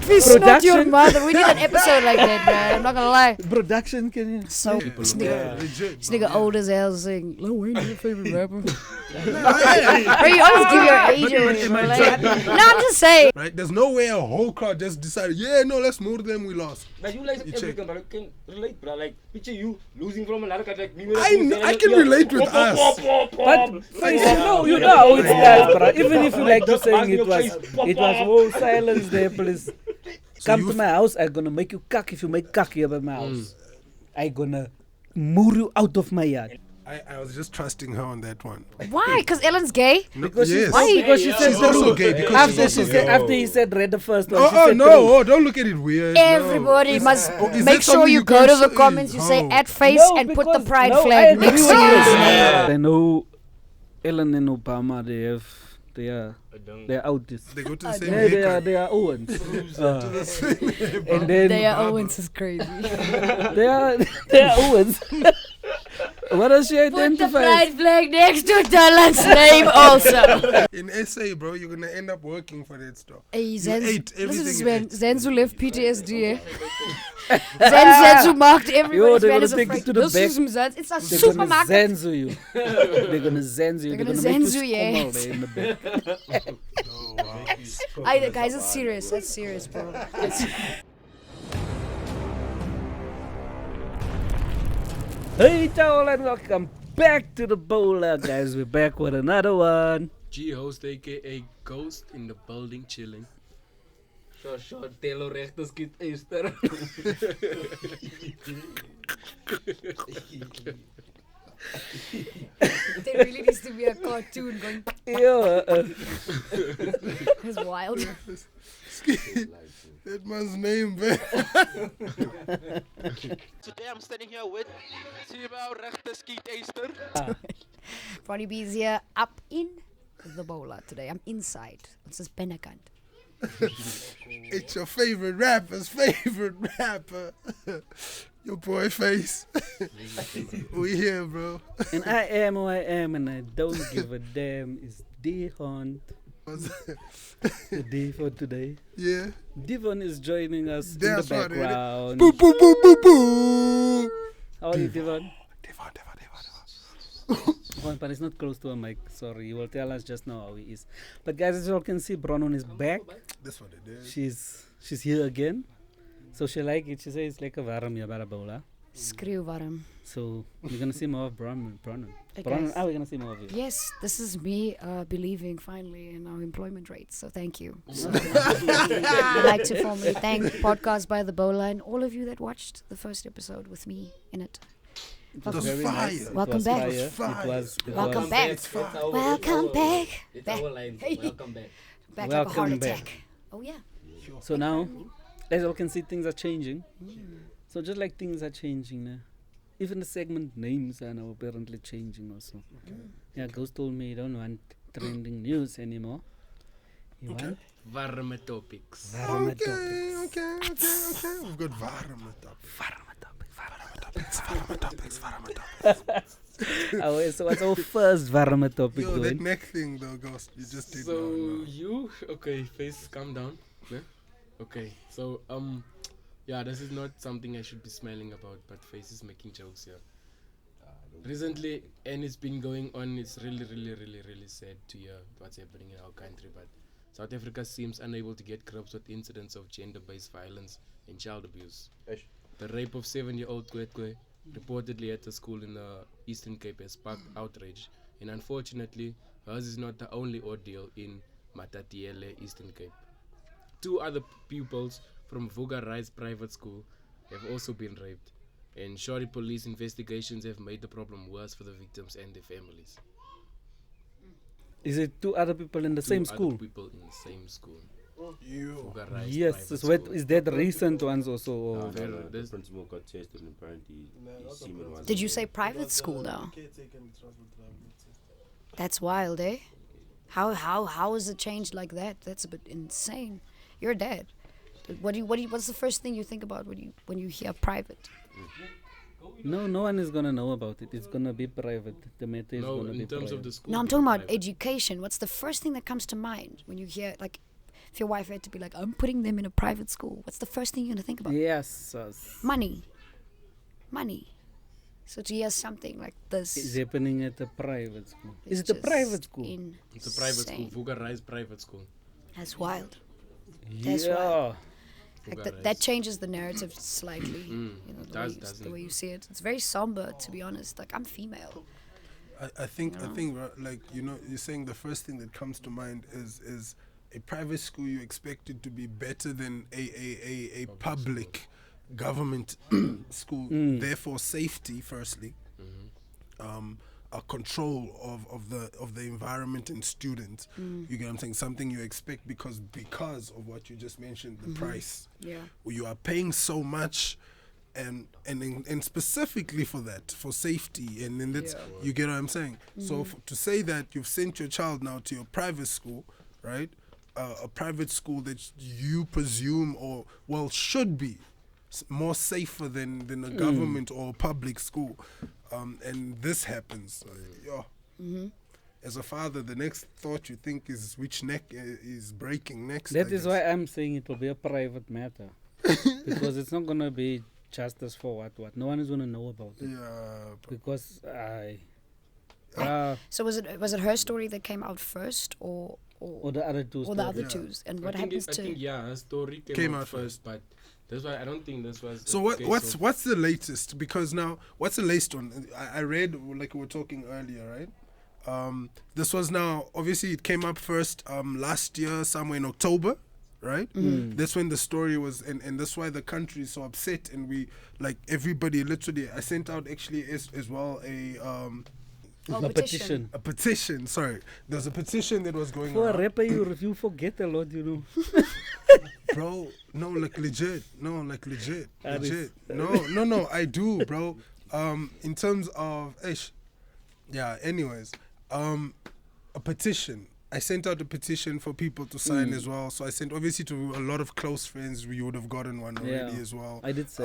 Please not your mother. We need an episode like that, man. I'm not gonna lie. Production, can you? So, this nigga old as hell saying, Lil Wayne is your favorite rapper. Bro, you always give your age away. No, I'm just saying. Right? There's no way a whole crowd just decided, yeah, no, let's murder them, we lost. But you like everything, but you can relate, bro. Like, picture you losing from another guy like me. I can relate with us. But you know how it's that, bro. Even if you like you saying it was whole silence there, please. Come to my house, I'm gonna make you cock if you make cock here by my house. I'm gonna move you out of my yard. I was just trusting her on that one. Why? Because Ellen's gay? No, Because yes. why? Because she said She's also gay. Because after he said read the first one. Don't look at it weird. Everybody must is make that sure something you you go can to the say? comments, you say No. at face and put the pride flag next to yours. I know Ellen and Obama, they are autists. They go to the same They haircut. are Owens. And then They are Owens is crazy. they are Owens. What does she Put the identify? pride flag next to Dylan's name also. In SA, bro, you're gonna end up working for that store. Hey, You Zenz, ate this everything is you when ate. Zenzu left PTSD. Zenzu marked Yo, everybody's they're man gonna as a take you friend. to the This back. is Zenz. It's a They're supermarket. gonna zenzu you. They're gonna zenzu you. They're They're gonna gonna make zenzu you you, squirm all yes. day in the back. Oh, wow. Aye, guys, it's serious. That's serious, bro. Hey, y'all, and welcome back to the Bowler, guys. We're back with another one. G-host aka Ghost in the building chilling. Zo, Telo rechter schiet Easter. There really needs to be a cartoon going. Yeah, It's wild. That man's name, man. Today I'm standing here with Tibau rechter schiet Easter. Ronnie B's here up in the bowler today. I'm inside. It's this Benekant. It's your favorite rapper's favorite rapper. Your boy Face. We here, bro. and I am who I am, and I don't give a damn. It's Devon. The day for today. Yeah. Devon is joining us That's in the what it is. background. Boo, boo, boo, boo, boo. How are you, Devon? Devon. But it's not close to a mic. Sorry, you will tell us just now how he is. But guys, as you all can see, Bronon is back. That's what it is. She's here again. So she like it. She says it's like a warm here, bowler. Skreeuw warm. So we're gonna see more of Bronon. Hey, Bronon, guys. are we gonna see more of you? Yes, this is me believing finally in our employment rates. So thank you. So, I'd like to formally thank Podcast by the Bowler and all of you that watched the first episode with me in it. It was was very fire. nice. It Welcome was back. fire. It was fire. It was. Welcome back. It's fine. Welcome back. It's Back. our line. Hey. Welcome back. Back like a heart Welcome back. attack. Oh yeah. So now, as you all can see, things are changing. So just like things are changing now, even the segment names are now apparently changing also. Yeah, Ghost told me you don't want trending news anymore. You want Warme topics. warme topics. Okay. We've got warme topics. Oh, so what's our first warme topic Yo, that going? neck thing though, Ghost. You just did So now. you okay, face calm down. Yeah? Okay. So yeah, this is not something I should be smiling about, but face is making jokes here. Recently, and it's been going on, it's really sad to hear what's happening in our country, but South Africa seems unable to get grips with incidents of gender-based violence and child abuse. The rape of 7-year-old Cwecwe, reportedly at a school in the Eastern Cape, has sparked outrage, and unfortunately, hers is not the only ordeal in Matatiele, Eastern Cape. 2 other pupils from Vuga Rise Private School have also been raped, and Shori police investigations have made the problem worse for the victims and their families. Is it 2 other people in the 2 same other school? people in the same school. You. Vuga Rise Yes. Private So what School. is that the recent ones also? Or No, The this- principal got tested and apparently his semen was. Did you say private school now? That's wild, eh? How is it changed like that? That's a bit insane. You're a dad. What's the first thing you think about when you hear private? No one is gonna know about it. It's gonna be private. The matter is No, gonna be in terms private. of the school. No, I'm being talking about private. education. What's the first thing that comes to mind when you hear like if your wife had to be like, I'm putting them in a private school, what's the first thing you're gonna think about? Yes. Money. So to hear something like this, It's happening at a private school. is Is it a just private school? It's a private school. insane. Vuga Rise private school. That's wild. That's Yeah. wild. Like Vuga that Rise. changes the narrative slightly. You know, Doesn't the way you see it. It's very somber, to be honest. Like, I'm female. I think like, you know, you're saying the first thing that comes to mind is a private school you expect it to be better than a public government school. Therefore, safety firstly, a control of the environment and students. You get what I'm saying? Something you expect because of what you just mentioned, the price. Yeah. You are paying so much, and specifically for that, for safety, and then that's you get what I'm saying. So to say that you've sent your child now to your private school, right? A private school that you presume should be more safer than a government or public school, and this happens. As a father, the next thought you think is which neck is breaking next. That is why I'm saying it will be a private matter. Because it's not going to be justice for what. No one is going to know about it. Yeah. Because So was it her story that came out first, or the other two or the other stories. twos? And what happens I to? think her story came out first, but that's why I don't think this was. So what's the latest? Because now, what's the latest one? I read, like we were talking earlier, right? This was now, obviously it came up first last year, somewhere in October, right? That's when the story was, and that's why the country is so upset, and we, like, everybody literally, I sent out actually as well A petition. a petition, sorry. There's a petition that was going For on. a rapper, you forget a lot, you know. Bro, no, like legit. No, legit. That is- No, I do, bro. In terms of, anyways, a petition. I sent out a petition for people to sign as well. So I sent obviously to a lot of close friends. We would have gotten one already as well. I did say.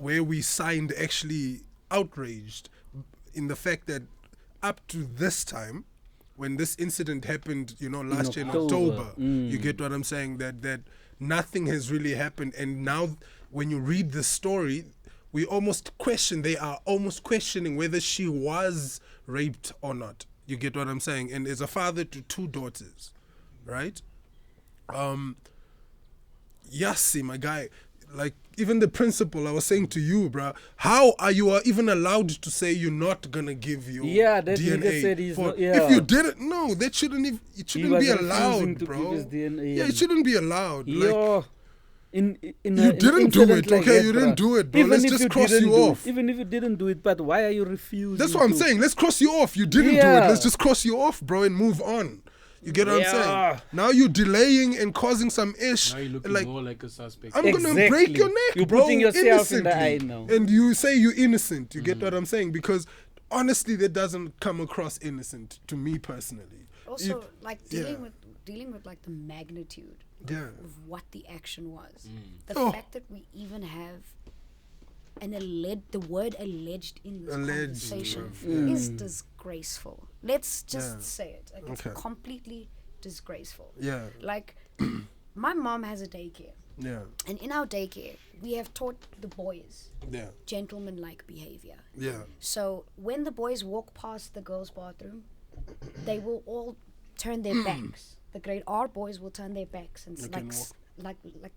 Where we signed actually outraged in the fact that up to this time, when this incident happened, last year in October, you get what I'm saying, that nothing has really happened. And now when you read the story, they are almost questioning whether she was raped or not. You get what I'm saying? And as a father to two daughters, right? Yassi, my guy, like even the principal, I was saying to you, bruh, how are you even allowed to say you're not gonna give your that DNA? nigga said he's not, If you didn't, no, that shouldn't even, it shouldn't be refusing allowed, to bro. give his DNA, Yeah, it shouldn't be allowed. Like, in you didn't do it, like okay? that, You didn't bruh. do it, bro. Even Let's if just you cross didn't you do off. Even if you didn't do it, but why are you refusing? That's what I'm saying. Let's cross you off. You didn't do it. Let's just cross you off, bro, and move on. You get what I'm saying? Now you're delaying and causing some ish. Now you're looking more like a suspect. I'm gonna break your neck, You're bro. putting yourself in the eye innocently. now. And you say you're innocent. You get what I'm saying? Because honestly, that doesn't come across innocent to me personally. Also, like dealing with like the magnitude of what the action was. The fact that we even have the word alleged in this conversation is disgraceful. Let's just say it. Like, it's completely disgraceful. Yeah. Like, my mom has a daycare. Yeah. And in our daycare, we have taught the boys Yeah. gentlemanlike behavior. Yeah. So when the boys walk past the girls' bathroom, they will all turn their backs. The grade R boys will turn their backs and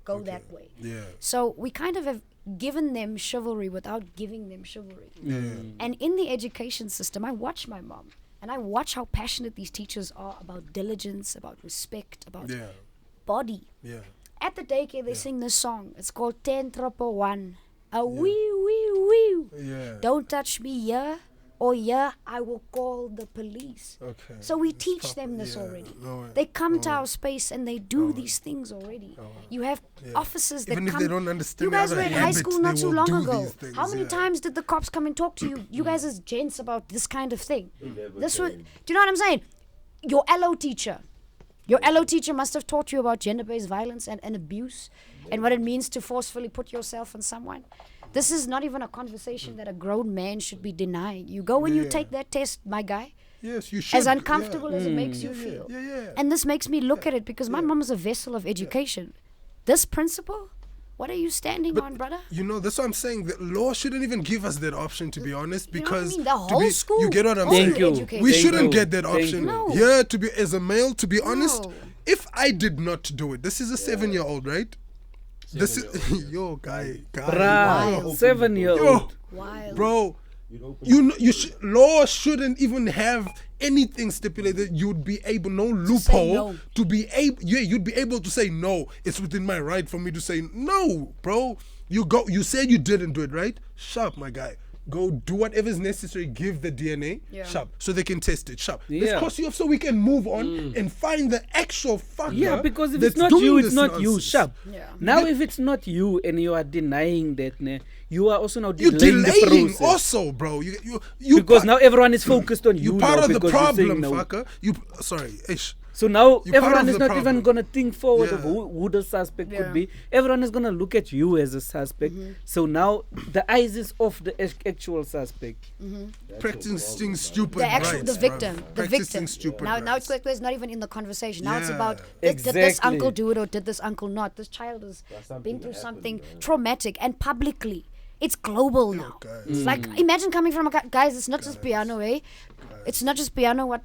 go that way. Yeah. So we kind of have given them chivalry without giving them chivalry. Yeah. And in the education system, I watch my mom and I watch how passionate these teachers are about diligence, about respect, about body. Yeah. At the daycare, they sing this song. It's called 10 Triple 1. A wee, wee, wee. Yeah. Don't touch me here, or yeah, I will call the police. Okay. So we teach them this already. No way. They come to our space and they do these things already. You have officers that Even if come. they don't understand You guys the were other in high habits, school they not too will long do ago. these things, How many yeah. times did the cops come and talk to you? You guys as gents about this kind of thing. Never This was. Do came. you know what I'm saying? Your LO teacher. Your LO teacher must have taught you about gender-based violence and abuse and what it means to forcefully put yourself on someone. This is not even a conversation that a grown man should be denying. You go and you take that test, my guy. Yes, you should. As uncomfortable as it makes you Yeah, feel. yeah. And this makes me look at it because my mom is a vessel of education. This principle, what are you standing on, brother? You know, that's what I'm saying. The law shouldn't even give us that option, to be honest, You know what I because mean? The to whole be, school, you get what I'm whole saying. Thank you. education. We Thank shouldn't you. get that Thank option. you. No. Yeah, to be as a male, to be honest, No. if I did not do it, this is a 7-year-old, right? This is yo guy. Bruh, Wild. 7-year-old. Yo, Wild. bro. You know, law shouldn't even have anything stipulated. You'd be able, no loophole no. to be able. Yeah, you'd be able to say no. It's within my right for me to say no, bro. You said you didn't do it, right? Sharp, my guy. Go do whatever's necessary. Give the DNA, Yeah. sharp, so they can test it, sharp. Yeah. Let's cross you off so we can move on and find the actual fucker. Yeah, because if that's it's not doing you, it's this not you, nonsense. sharp. Yeah. Now, if it's not you and you are denying that, you are also now You're delaying the delaying process. also, bro. You Because part- now everyone is focused on you you part now of the because you're saying problem, no. fucker. You sorry, ish. So now You're part everyone of is the not even problem. gonna think forward of Yeah. who the suspect Yeah. could be. Everyone is gonna look at you as a suspect. So now the eyes is off the actual suspect. Practicing stupid The actual, rights, the victim, bruv. the Practicing victim. stupid Now rights. Cwecwe is not even in the conversation. Now it's Yeah. about did this Exactly. uncle do it or did this uncle not? This child has been through something traumatic and publicly. It's global now. guys. It's like imagine coming from a guys. It's not just piano, eh? It's not just piano. What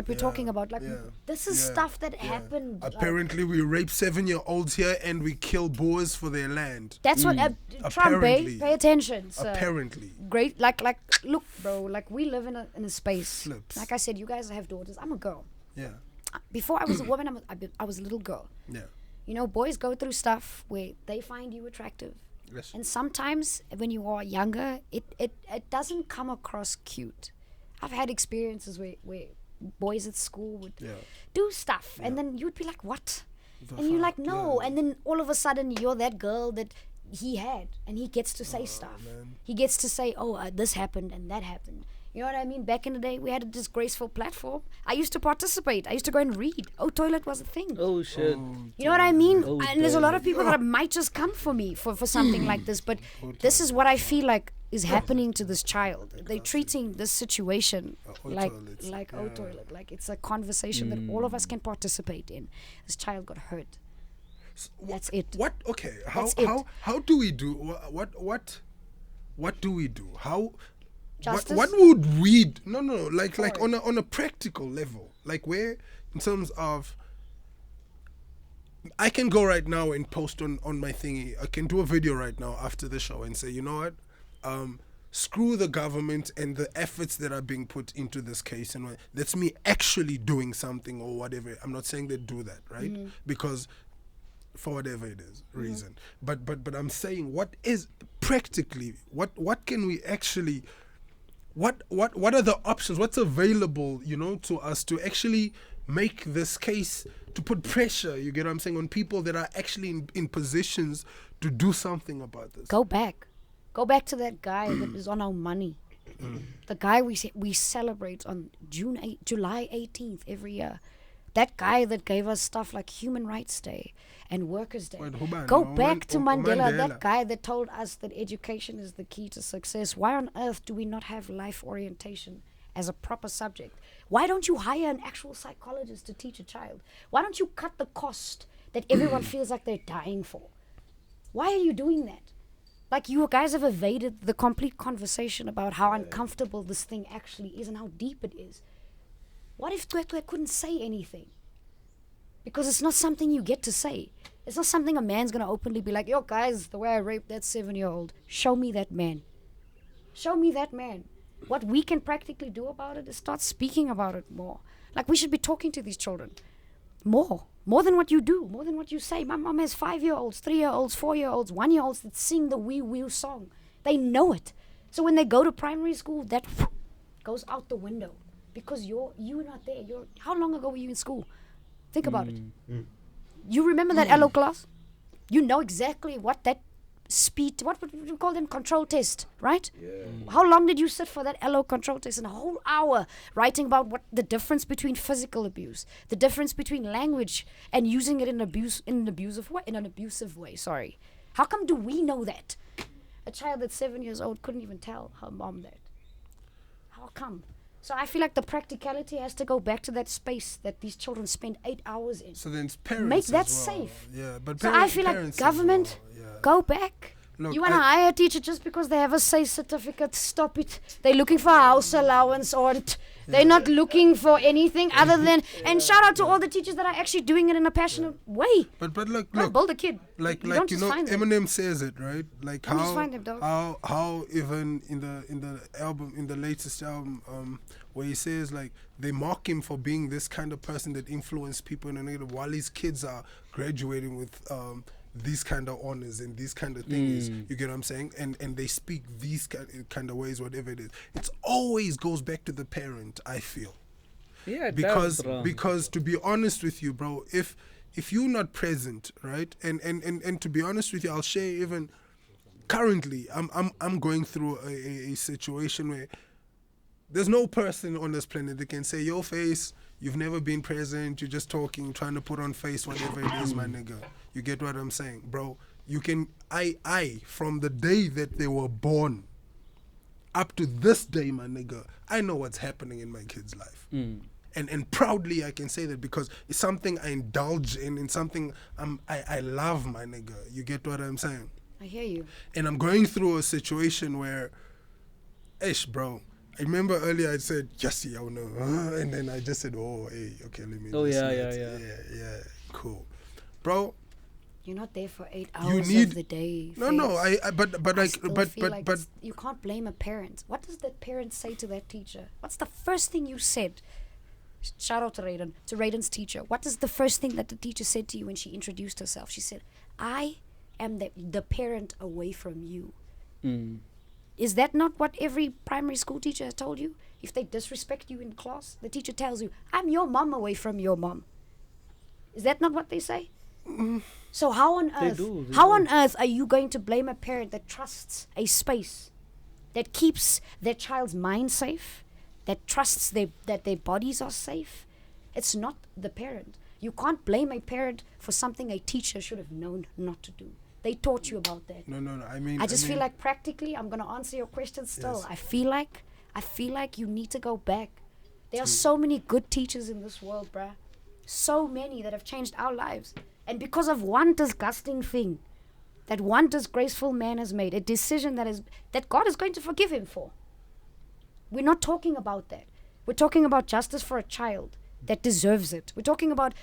we're talking about. Like yeah, this is yeah, stuff that happened. like, Apparently, we rape 7-year-olds here and we kill Boers for their land. that's what Trump. Eh? Apparently. Pay attention. Sir. Apparently. Great. Like look, bro. Like we live in a space. Flips. Like I said, you guys have daughters. I'm a girl. Yeah. Before I was a woman, I was a little girl. Yeah. You know, boys go through stuff where they find you attractive. Yes. And sometimes when you are younger, it doesn't come across cute. I've had experiences where boys at school would Yeah. do stuff and then you'd be like, what? The And you're like, fuck, no. yeah. And then all of a sudden you're that girl that he had and he gets to say stuff. man. He gets to say, oh, this happened and that happened. You know what I mean? Back in the day, we had a disgraceful platform. I used to participate. I used to go and read. Oh, toilet was a thing. Oh shit. You know what I mean? Oh, And there's a lot of damn. people that might just come for me for something like this. But this is what I feel like is happening to this child. They're treating this situation like toilets. oh toilet. Like it's a conversation that all of us can participate in. This child got hurt. That's it. What? Okay. That's it. How do we do? What do we do? How? Justice? What would we? No. Like on a practical level. Like where in terms of. I can go right now and post on my thingy. I can do a video right now after the show and say, you know what? Screw the government and the efforts that are being put into this case, and that's me actually doing something or whatever. I'm not saying they do that, right? Because for whatever it is reason, but I'm saying what is practically what can we actually what are the options? What's available, to us to actually make this case, to put pressure, you get what I'm saying, on people that are actually in positions to do something about this. Go back to that guy that is on our money. The guy we celebrate on July 18th every year. That guy that gave us stuff like Human Rights Day and Workers' Day. Wait, who Go ban? back to Mandela, Mandela. that guy that told us that education is the key to success. Why on earth do we not have life orientation as a proper subject? Why don't you hire an actual psychologist to teach a child? Why don't you cut the cost that everyone feels like they're dying for? Why are you doing that? Like, you guys have evaded the complete conversation about how uncomfortable this thing actually is and how deep it is. What if Cwecwe couldn't say anything? Because it's not something you get to say. It's not something a man's going to openly be like, yo, guys, the way I raped that 7-year-old, show me that man. Show me that man. What we can practically do about it is start speaking about it more. Like, we should be talking to these children more than what you do, more than what you say. My mom has 5-year-olds, 3-year-olds, 4-year-olds, 1-year-olds that sing the Wee Wee song. They know it. So when they go to primary school, that goes out the window because you're not there. How long ago were you in school? Think about it. You remember that LO class? You know exactly what that speed, what would you call them, control test, right? How long did you sit for that LO control test? And a whole hour writing about what the difference between physical abuse, the difference between language and using it in an abusive way. Sorry. How come do we know that? A child that's 7 years old couldn't even tell her mom that. How come? So I feel like the practicality has to go back to that space that these children spend 8 hours in. So then it's parents Make that as well. safe. Yeah, but So I feel like parents as government, well, yeah. go back. Look, You want to hire a teacher just because they have a safe certificate? Stop it. They're looking for a house allowance or they're not looking for anything other than. And shout out to all the teachers that are actually doing it in a passionate way. But look, Bro, build a kid. like You don't you just know, find them. Eminem says it, right? Like Don't just find them, dog. how even in the album, in the latest album, where he says like they mock him for being this kind of person that influenced people in a negative, while his kids are graduating with these kind of honors and these kind of things. You get what I'm saying? And they speak these kind of ways, whatever it is. It always goes back to the parent, I feel. Yeah, Because to be honest with you, bro, if you're not present, right, and to be honest with you, I'll share even currently I'm going through a situation where there's no person on this planet that can say, your face, you've never been present, you're just talking, trying to put on face, whatever it is, my nigga. You get what I'm saying, bro? You can, I from the day that they were born up to this day, my nigga, I know what's happening in my kid's life. And proudly I can say that because it's something I indulge in something I love, my nigga. You get what I'm saying? I hear you. And I'm going through a situation where, bro, I remember earlier I said, yes, yeah, no. And then I just said, oh, hey, okay, let me. Oh, listen. yeah. Cool. Bro, you're not there for 8 hours need of the day. No, but you can't blame a parent. What does that parent say to that teacher? What's the first thing you said? Shout out to Raiden, to Raiden's teacher. What is the first thing that the teacher said to you when she introduced herself? She said, I am the parent away from you. Is that not what every primary school teacher has told you? If they disrespect you in class, the teacher tells you, I'm your mom away from your mom. Is that not what they say? So how on earth are you going to blame a parent that trusts a space, that keeps their child's mind safe, that trusts that their bodies are safe? It's not the parent. You can't blame a parent for something a teacher should have known not to do. They taught you about that. No. I just feel like practically, I'm gonna answer your question still. Yes. I feel like you need to go back. There are so many good teachers in this world, bruh. So many that have changed our lives. And because of one disgusting thing that one disgraceful man has made, a decision that God is going to forgive him for. We're not talking about that. We're talking about justice for a child that deserves it. We're talking about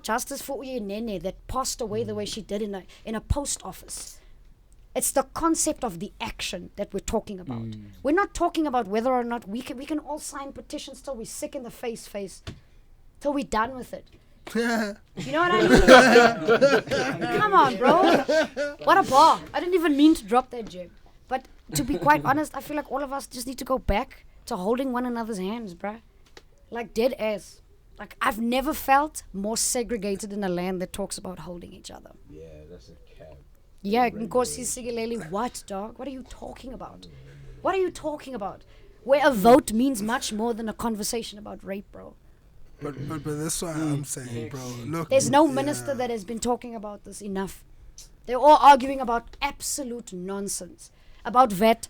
justice for Uyenene that passed away the way she did in a post office. It's the concept of the action that we're talking about. We're not talking about whether or not we can all sign petitions till we're sick in the face, till we're done with it. You know what I mean? Come on, bro. What a bar. I didn't even mean to drop that gem. But to be quite honest, I feel like all of us just need to go back to holding one another's hands, bruh. Like dead ass. Like I've never felt more segregated in a land that talks about holding each other. Yeah, that's a cap. Yeah, Nkosi Sigeleli, what, dog? What are you talking about? What are you talking about? Where a vote means much more than a conversation about rape, bro. But that's why I'm saying, bro. Look, there's no minister that has been talking about this enough. They're all arguing about absolute nonsense. About VAT.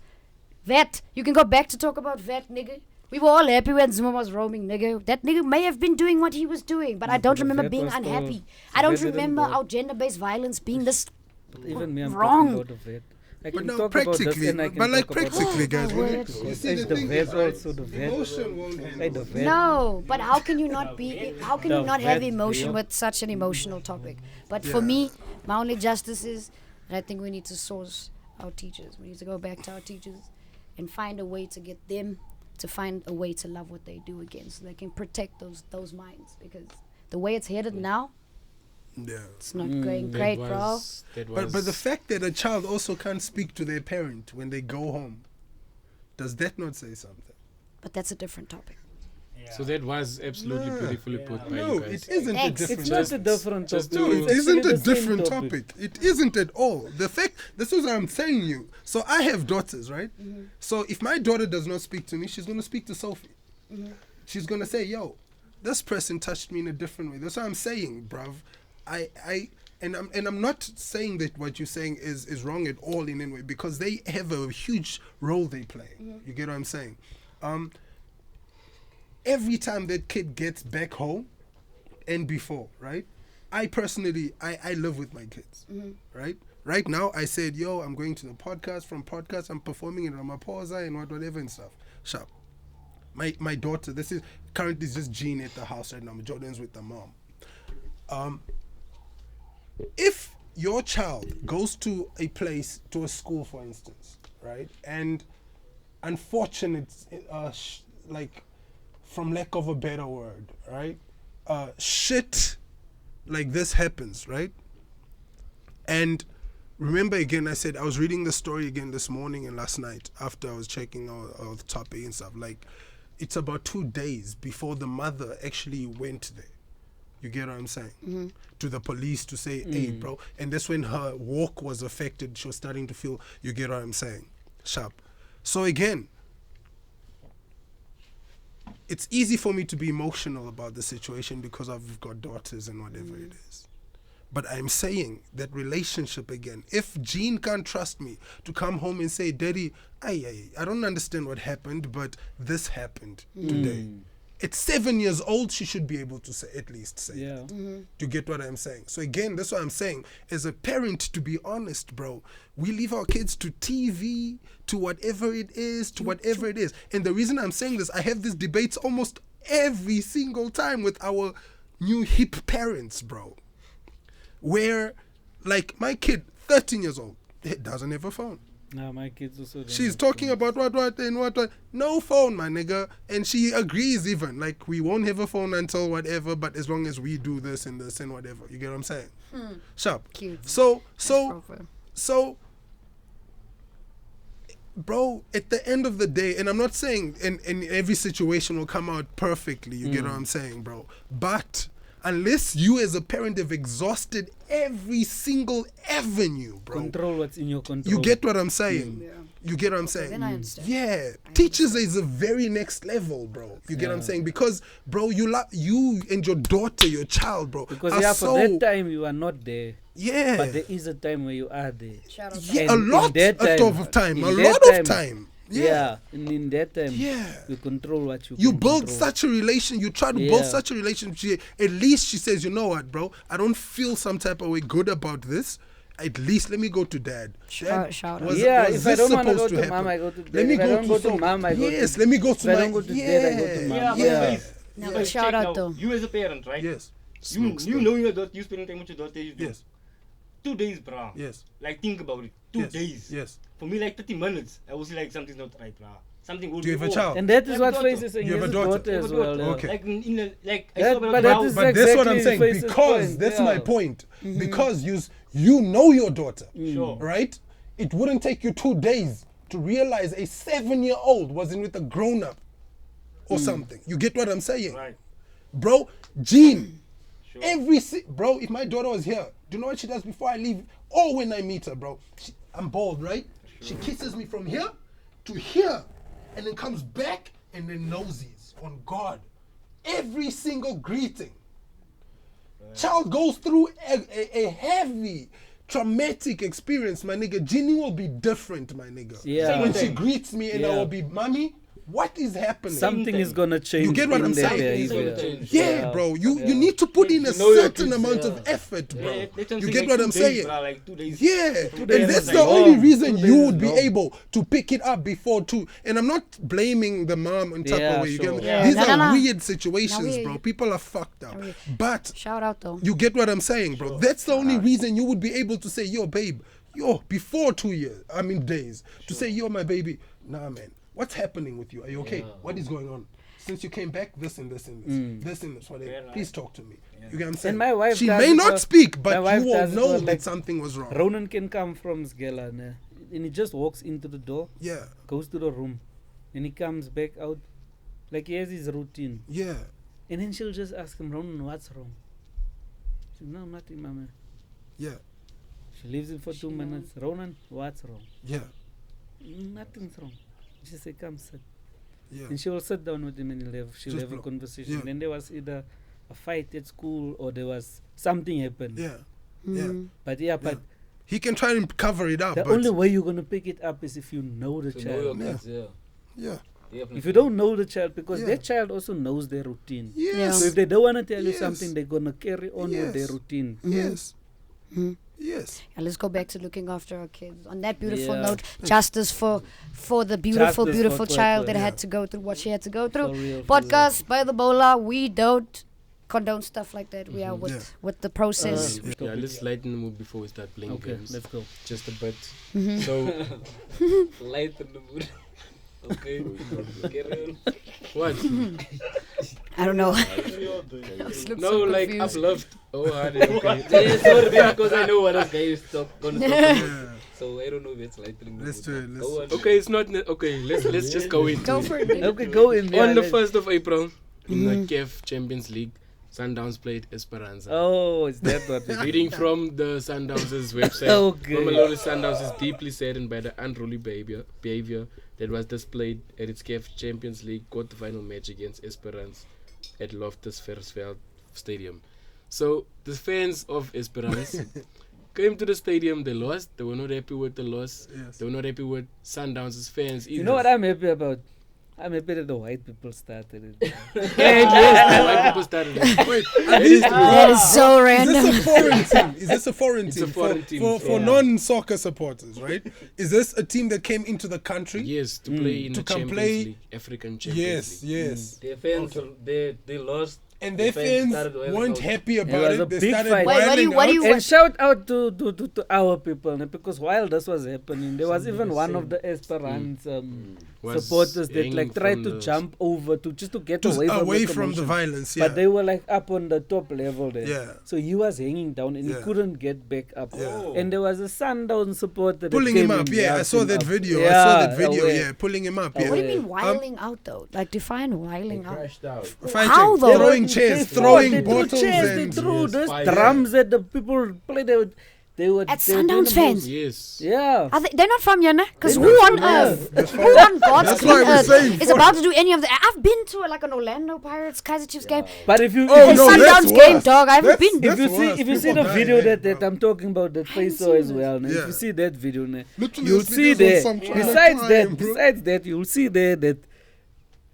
You can go back to talk about VAT, nigga. We were all happy when Zuma was roaming, nigga. That nigga may have been doing what he was doing, but I don't remember being unhappy. I don't remember our gender-based violence being this even me, I'm wrong. Talking about the VAT. But no, practically, guys. You see the VAT also, the VAT. Emotion won't handle. No, but how can you not be? How can you not have emotion with such an emotional topic? But for me, my only justice is, I think we need to source our teachers. We need to go back to our teachers and find a way to get them to find a way to love what they do again, so they can protect those minds. Because the way it's headed now, it's not going great, bro. But the fact that a child also can't speak to their parent when they go home, does that not say something? But that's a different topic. Yeah. So that was absolutely beautifully put by you guys. It isn't a different It's not a different topic. No, it isn't a different topic. It isn't at all. The fact, this is what I'm saying you. So I have daughters, right? So if my daughter does not speak to me, she's going to speak to Sophie. She's going to say, yo, this person touched me in a different way. That's what I'm saying, bruv. I'm not saying that what you're saying is wrong at all in any way, because they have a huge role they play. You get what I'm saying? every time that kid gets back home and before, right? I personally, I live with my kids, right? Right now, I said, yo, I'm going to the podcast. From podcast, I'm performing in Ramaphosa and whatever and stuff. Sharp. My daughter, this is currently just Jean at the house right now. Jordan's with the mom. If your child goes to a place, to a school, for instance, right, and unfortunate, like, from lack of a better word, right, shit like this happens, right, and remember again, I said I was reading the story again this morning and last night after I was checking our the topic and stuff. Like, it's about 2 days before the mother actually went there. You get what I'm saying? To the police to say, hey, bro. And that's when her walk was affected. She was starting to feel, you get what I'm saying? Sharp. So again, it's easy for me to be emotional about the situation because I've got daughters and whatever it is. But I'm saying that relationship again. If Jean can't trust me to come home and say, Daddy, I don't understand what happened, but this happened today. At 7 years old, she should be able to say, at least say it. Do you get what I'm saying? So again, that's what I'm saying. As a parent, to be honest, bro, we leave our kids to TV, to whatever it is, And the reason I'm saying this, I have these debates almost every single time with our new hip parents, bro. Where, like, my kid, 13 years old, doesn't have a phone. No, my kids also don't. She's talking about what. No phone, my nigga. And she agrees even. Like, we won't have a phone until whatever, but as long as we do this and whatever. You get what I'm saying? Sharp. Cute. So, bro, at the end of the day, and I'm not saying in every situation will come out perfectly. You get what I'm saying, bro? But unless you as a parent have exhausted every single avenue, bro. Control what's in your control. You get what I'm saying? You get what I'm saying? Then I understand. Yeah. Teachers is a very next level, bro. You get what I'm saying? Because, bro, you and your daughter, your child, bro. Because are for that time you are not there. Yeah. But there is a time where you are there. Shout out to Yeah, a And lot in that of time. in A that lot of time. Yeah. And in that time, Yeah. you control what you You can build control. such a relation. You try to build such a relationship. At least she says, you know what, bro? I don't feel some type of way good about this. At least let me go to dad. Dad, Shout out. was If I this don't want to go supposed to happen? mom, I go to dad. Let me If I go don't go to so- mom, I go yes, to let me go to If I my don't go to dad, I go to mom. Yeah, Yeah. but face. No, Like, but shout check out now, though. You as a parent, right? Yes. You know your daughter, you spending time with your daughter. You do. Yes. 2 days, bruh. Yes. Like, think about it. 2 Yes. days. Yes. For me, like 30 minutes, I was like, something's not right, bruh. Something will Do you be have a wrong. child? And that is Like what daughter. Face is saying. You He have has a a daughter? daughter as I have a well. daughter. yeah. Okay. Like, in a, like, I That- saw but about that how- is But that's what I'm exactly saying. Face's Because point, that's yeah. my point. Because you know your daughter. Sure. Right? It wouldn't take you 2 days to realize a 7-year-old wasn't with a grown-up or something. You get what I'm saying? Right. Bro, Jean, Sure. bro, if my daughter was here, do you know what she does before I leave or when I meet her, bro? I'm bald, right? She kisses me from here to here and then comes back and then nosies on God. Every single greeting. Child goes through a heavy traumatic experience, my nigga. Jeannie will be different, my nigga. Yeah. When she greets me and I Yeah. will be, mommy, what is happening? Something is gonna change. You get what in I'm their saying? behavior. Yeah, bro. You need to put in a You know your certain kids, amount yeah. of effort, bro. Yeah, that's what I'm You saying, get like what 2 I'm days, saying? bruh, like 2 days. Yeah, 2 and days that's is the like, only long. reason 2 you days would is be long. able to pick it up before too. And I'm not blaming the mom on top Yeah, of you sure. get me? Yeah, These no, are no, no. weird situations, we- bro. People are fucked up. we- But Shout out though. you get what I'm saying, bro. That's the only reason you would be able to say, yo, babe, before 2 years, days, to say, yo, my baby, nah, man, what's happening with you? Are you okay? What is going on? Since you came back, this and this and this, this and this, whatever. Yeah, right. Please talk to me. You get what I'm saying? my wife she does may it not well. speak, My but wife you will does it know well, that like, something was wrong. Ronan can come from Sgela, and he just walks into the door, Yeah, goes to the room, and he comes back out. Like he has his routine. yeah, And then she'll just ask him, Ronan, what's wrong? She says, no, nothing, mama. yeah, She leaves him for 2 minutes. Ronan, what's wrong? yeah, Nothing's wrong. She said, come sit. yeah. And she will sit down with him and she'll Just have a block. conversation. Yeah. Then there was either a fight at school or there was something happened. Yeah, yeah. But yeah, but He can try and cover it up, the but only way you're going to pick it up is if you know the To know your child. kids, yeah. yeah, If you don't know the child, because Yeah. that child also knows their routine. Yes. So if they don't want to tell you Yes. something, they're gonna carry on with their Yes. routine. Yes. Mhm. Yes. And let's go back to looking after our kids. On that beautiful Yeah. note, justice for the beautiful, Justice beautiful for child Cwecwe, that yeah. had to go through what she had to go For through. real, for Podcast by the Bola, we don't condone stuff like that. We are Yeah. with the process. Yeah, let's lighten the mood before we start playing Okay, games. let's go. Just a bit. Mhm. So, Light in the mood. Okay. Carry on. what? I don't know. No, like uplift. Oh, hard. Okay. Yeah, sorry, because I know what else guy is gonna talk about. Yeah. So I don't know if it's lightning. Let's do it. Go on. Okay, it's not. Okay, let's just go into Go it. for it. baby. Okay, go in there. On the let's- 1st of April, in the CAF Champions League, Sundowns played Esperanza. Oh, is that what it is? Reading from the Sundowns' website, Okay. Mamelodi Sundowns is deeply saddened by the unruly behavior that was displayed at its CAF Champions League quarter-final match against Esperance at Loftus Versfeld Stadium. So the fans of Esperance came to the stadium. They lost. They were not happy with the loss. Yes. They were not happy with Sundowns' fans either. You know what I'm happy about? I'm happy that the white people started it. And yes, the white people started it. Wait, That is so is random. this a foreign team? Is this a foreign It's team? a foreign team. For non-soccer supporters, right? Is this a team that came into the country? Yes, to play in To the come Champions play- League, African Champions Yes, League. yes. Their fans, they lost. And their The fans fans started wilding weren't out. happy was about a it. They big started fight. Wait, what do you- wilding what do out. you- And shout out to our people, né, because while this was happening, there was even one of the Esperance Was supporters that hanging like tried from to the- jump over to just to get Just away from the commotion. violence, yeah. But they were like up on the top level there. Yeah. So he was hanging down and Yeah. he couldn't get back up. Yeah. And there was a Sundown supporter that Pulling came him up, and yeah. I yapped saw him that up. video. I saw that video, aware. yeah. Pulling him up, yeah. What do you mean Aware. wiling out though? Like define wiling out. Crashed out. Fighting, How though? throwing They chairs, fought, throwing they threw bottles, chairs, and they threw Yes, those fire. drums that the people played. They were At they were doing Sundowns the fans? most- Yes. Yeah. Are they're not from here, because They're who not on from here. earth, who on God's That's green why we're earth saying is for- about to do any of that? I've been to like an Orlando Pirates Kaiser Chiefs game. But if you Oh, A no, Sundowns that's game, worse. dog. I haven't That's- been. that's if worse. you see People the die video there, that bro. I'm talking about that face saw seen as it. well, né, if Yeah. you see that video, né, Literally, you'll those see videos there. on some China Besides bro. that, you'll see there that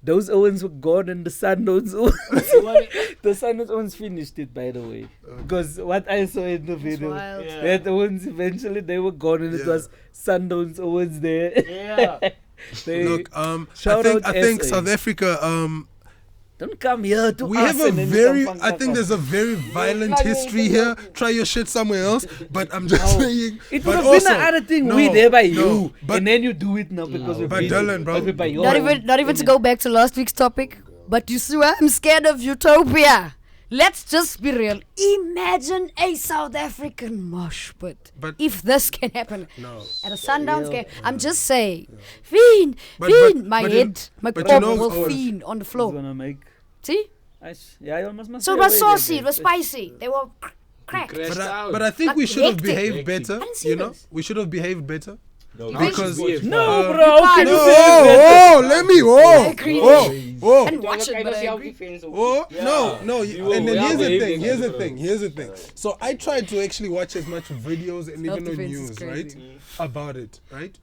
those Owens were gone and the Sundowns the Sundowns Owens finished it, by the way, because what I saw in the video, wild. that Owens eventually they were gone and it Yeah. was Sundowns Owens there. Yeah. They Look, shout I out think SA. South Africa, don't come here to we us have a and then very, come I think there's a very violent history here. Try your shit somewhere else. But I'm just saying. It would but have also, been another thing. no, we there by no, you, but- and then you do it now because we've But been- Dylan, bro, but we're by your Not even to go back to last week's topic, but you see what? I'm scared of utopia. Let's just be real. Imagine a South African mosh pit. But- If this can happen No. at a Sundowns Yeah. game, I'm just saying, fiend, But- my but head, my but corp you know- will oh, fiend on the It's floor. gonna make. See? Yeah, I almost must So it say was away saucy, there, it was guys. spicy. They were cracked. Crashed out. But I think Like we should have hectic. behaved better. I didn't see You know, this. we should have behaved better. No, Because No, Uh, bro. How can No, you Oh, say that? oh, let me. I Oh, agree. oh. And watch it, but I agree. Oh no! You And then were here's the behaving thing. Here's the bro. thing. Here's the thing. So I tried to actually watch as much videos and even on Self-defense is news, right, crazy. about it, right.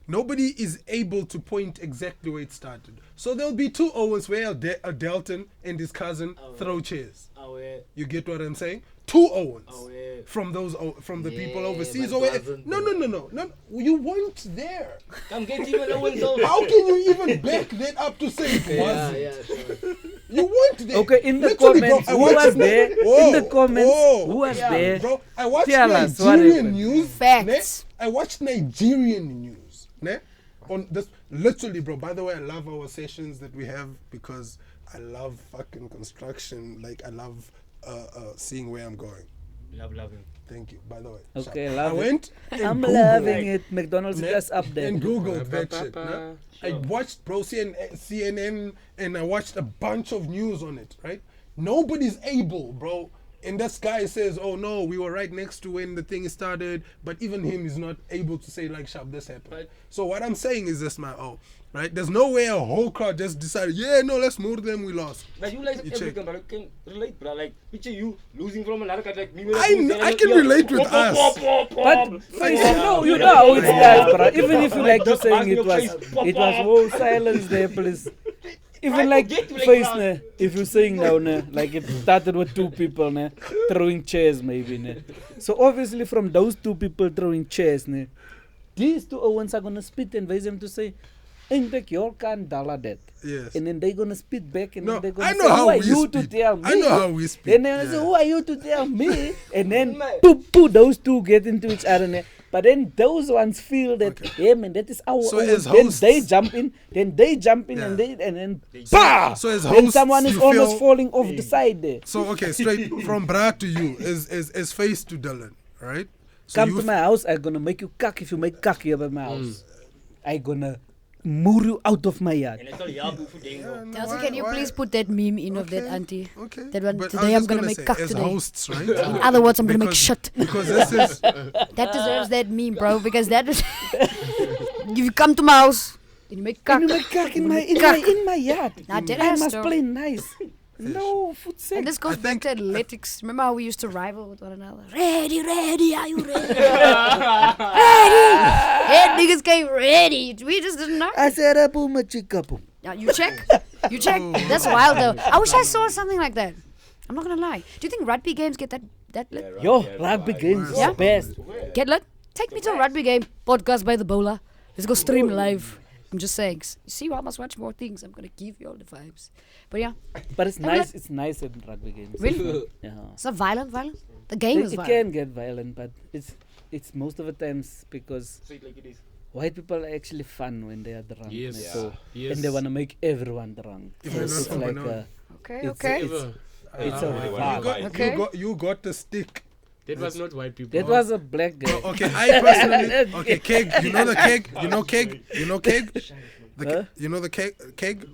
Nobody is able to point exactly where it started. So there'll be two Owens where a Delton and his cousin throw chairs. You get what I'm saying? Two Owens from those from the people Yeah, overseas. but Or wasn't no. You weren't there. Come get him and Owens over. How can you even back that up to say it wasn't? Sure. You weren't there. Okay, in the Literally, bro, comments, I who watched was it. there? In Whoa, the comments, whoa. who was Yeah, there? Bro, I watched Tell us what Nigerian happened. news. Facts. Ne? I watched Nigerian news. Ne? On this, literally, bro. By the way, I love our sessions that we have because I love fucking construction. Like I love seeing where I'm going. Love him. Thank you. By the way, Okay, I love it. went. And I'm Googled, loving it. McDonald's ne? just up there. And Googled that Ba, shit. ba, ne? ba. I watched bro CNN and I watched a bunch of news on it. Right? Nobody's able, bro, and this guy says, oh no, we were right next to when the thing started, but even him is not able to say like, sharp, this happened. Right. So what I'm saying is this, man. Oh, right. There's no way a whole crowd just decided, yeah, no, let's murder them. We lost. But you like You African, check. but I can relate, bro. Like, picture you losing from another country. Like, me I can relate with us. But face, you know how it's that, bro. Even if you like to saying it was whole silence there, please. Even like face, ne, if you're saying now, ne, like it started with 2 people ne, throwing chairs, maybe. Ne. So obviously from those 2 people throwing chairs, ne, these 2 Owens are gonna spit and raise them to say, "Ain't like y'all can't dollar that." Yes. And then they're gonna spit back and No, then they're gonna I know say, how "Who are we you to spit. tell me?" I know how we spit. Then they're gonna say, Yeah. "Who are you to tell me?" And then poo, those 2 get into each other. Ne. But then those ones feel that, yeah, man, that is our So own. as Then hosts- they jump in, Yeah. and then bah! So as Then hosts, someone is you almost feel- falling off the side there. So okay, straight from Bra to you is face to Dylan, right? So Come you to my house, I'm gonna make you cuck if you make cuck here by my house. I'm gonna moor you out of my yard. And it's all yeah, for dingo. Also, can you please put that meme in of that Okay. auntie? Okay. That one, But I today was I'm just gonna make say, cuck as today. hosts, right? In other words, I'm gonna make Because- shit. Because this is That deserves that meme, bro, because that is... if you come to my house, and you make Can cuck. you make cuck in my yard? Nah, dead I ass, must though. play nice. No, food sick. And this goes I back think- to athletics. Remember how we used to rival with one another? Ready, are you ready? Head niggas came ready. We just didn't know. I said, boom, a chica, boom. Now, you check. You check. That's wild, though. I wish I saw something like that. I'm not gonna lie. Do you think rugby games get that lit? Yo, rugby games is Yeah? the best. Get lit? Take me to a rugby game. Podcast by the bowler. Let's go stream live. I'm just saying. See, I must watch more things. I'm gonna give you all the vibes. But yeah, But it's I'm nice. like- It's nice in rugby games. really, Yeah. it's not violent. The game is It violent. can get violent, but it's most of the times because Say it like it is. white people are actually fun when they are drunk. Yes. ne, Yeah. So, Yes. and they want to make everyone drunk. If So you're it's not from like Benoni. Okay, it's- okay. Ever. it's a really vibe. want to Okay. you got the stick. That was not white people. That was a black guy. Okay, I personally. Okay, keg. You know the keg. You know keg. You know keg. Huh? You know the keg. Keg.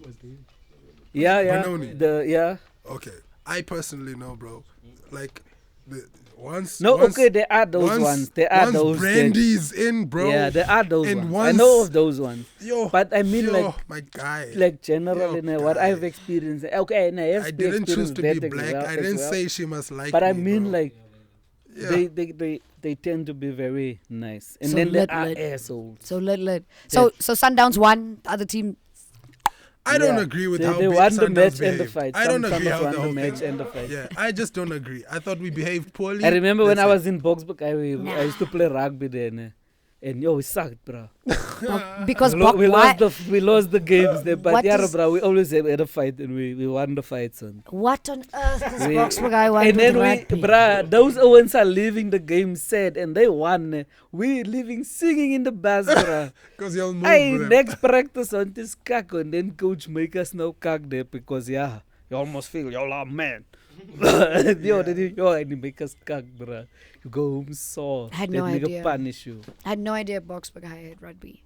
Yeah. Benoni. Yeah. Okay, I personally know, bro. Like the once. No, once, okay, there are those ones. There are once those. Brandy's in, bro. Yeah, there are those And ones. I know once- of those ones. Yo, But I mean, yo, like, my guy. generally, Yo, what guy. I've experienced. Okay, and I have I didn't choose experienced to be that black. as well- I as didn't well. say she must like But me. I mean, bro. like, yeah. they tend to be very nice, and So then there lit, are lit. assholes. So lit. So Sundowns won. The other team. I don't Yeah. agree with they, how they big won the Sundowns match and the behaved. fight. I don't Some agree Sundowns how won the the whole match thing. and the fight. Yeah, I just don't agree. I thought we behaved poorly. I remember when That's I it. was in Boksburg, I used to play rugby there, ne? And yo, we sucked, bro. Because We why, lost the games there, but What yeah, is- bro, we always had a fight and we won the fight, son. what on earth does We- Boxburg guy want And with then rugby? bruh, those Owens are leaving the game sad and they won. Ne? We leaving singing in the bus, bruh. Because y'all moved Hey, them. next practice on this kak and then coach make us now kak there because yeah, you almost feel y'all are man. Yo, and he make us kak, bruh. You go home sore. I had That no nigga idea. punish you. I had no idea Boxburg guy had rugby.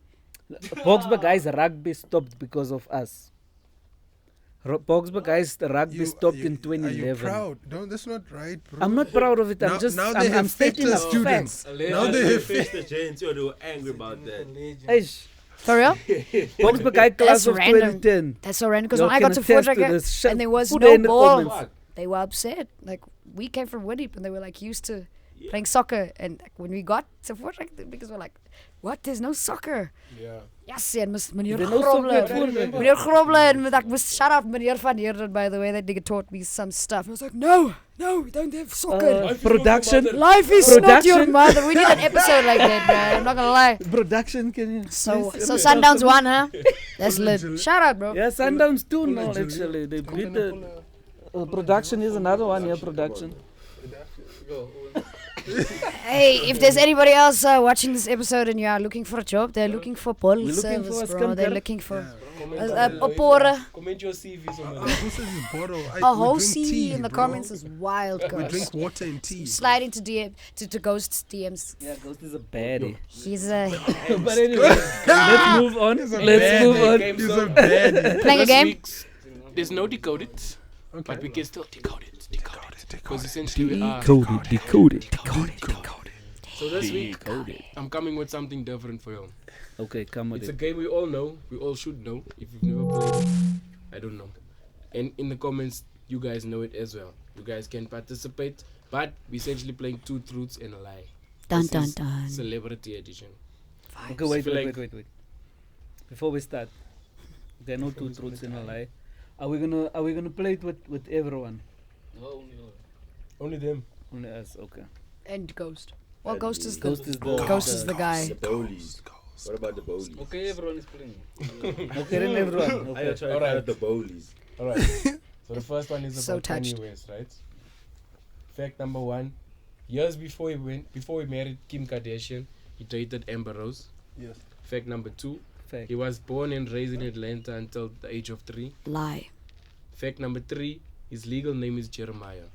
Boksburg guys rugby stopped because of us. Boksburg guys the rugby stopped in Are you 2011. proud? Don't. That's not right, bro. I'm not proud of it. I'm Now- just now they I'm have stating factor a students. fact. Now they have faced the Giants. Yo, they were angry about that. Eish, For real? Boksburg guy class That's of random. 2010. That's so random because Y'all when I got can to attest Fort to this. Shut- and there was put it no in the ball, comments. they were upset. Like we came from Winnie and they were like used to playing soccer, and like, when we got to Fort the niggas were like, "What? There's no soccer." Yeah. Yes, en meneer There no soccer at Grobler. Fort. Meneer Grobler, and like, was shout out meneer van Heerden, by the way. That nigga taught me some stuff. I was like, no, we don't have soccer. Production. Life is not your production. mother. We need an episode like that, man. I'm not gonna lie. Production can you? So please? Sundowns won, huh? That's lit. Shout out, bro. Yeah, Sundowns too now actually. They beat the production is another one. Yeah, production. Hey, if there's anybody else watching this episode and you are looking for a job, they're looking for ball looking service, for a bro. They're skimper. looking for Comment a pora. Comment your CV somewhere. Who says it's bottle? A whole CV in the comments is wild, We guys. drink water and tea. Slide into DM to Ghost's DMs. Yeah, Ghost is a baddie. He's But anyway, let's move on. Let's move on. He's a baddie. playing a This game. week's- There's no decode it, but we can still decode it. Decode it. because essentially we are. Decoded. So this week, I'm coming with something different for you. Okay, come with It's a it. game we all know. We all should know. If you've never played it, I don't know. And in the comments, you guys know it as well. You guys can participate. But we're essentially playing 2 truths and a lie. Dun This dun is dun. Celebrity edition. Okay, wait. feel like- Before we start, there are no 2 truths in a lie. Are we gonna play it with everyone? No. Only them. Only us, okay. And Ghost. Well, Ghost is Ghost is the Ghost is the guy. The bowlies. What about the bowlies? Okay, everyone is playing. Okay, then everyone. I Okay. try to Alright. cut the bowlies. Alright. So the first one is So about Kanye touched. West, right? Fact number 1. Years before he married Kim Kardashian, he dated Amber Rose. Yes. Fact number 2. Fact. He was born and raised in Atlanta until the age of 3. Lie. Fact number 3. His legal name is Jeremiah.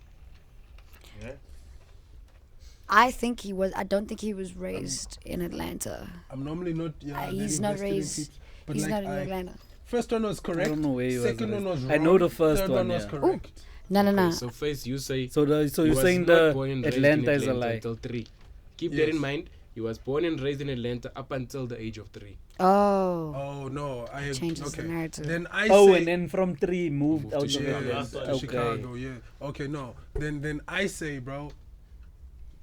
I think he was. I don't think he was raised in Atlanta. I'm normally not. Yeah, He's very not invested in raised. tips, but He's like not in I- Atlanta. First one was correct. I don't know where he was Second one was raised. wrong. I know the first Third one, was yeah. correct. No, no, no. So Face, you say So he you're was saying not born and the raised in Atlanta is a Atlanta lie? until 3. Keep that Yes. in mind. He was born and raised in Atlanta up until the age of 3. Oh, Oh no, I changes the okay. narrative. Then I Oh, say and then from 3 moved Moved out to of Chicago. Atlanta. to Okay. Chicago. Yeah. Okay. No. Then I say, bro.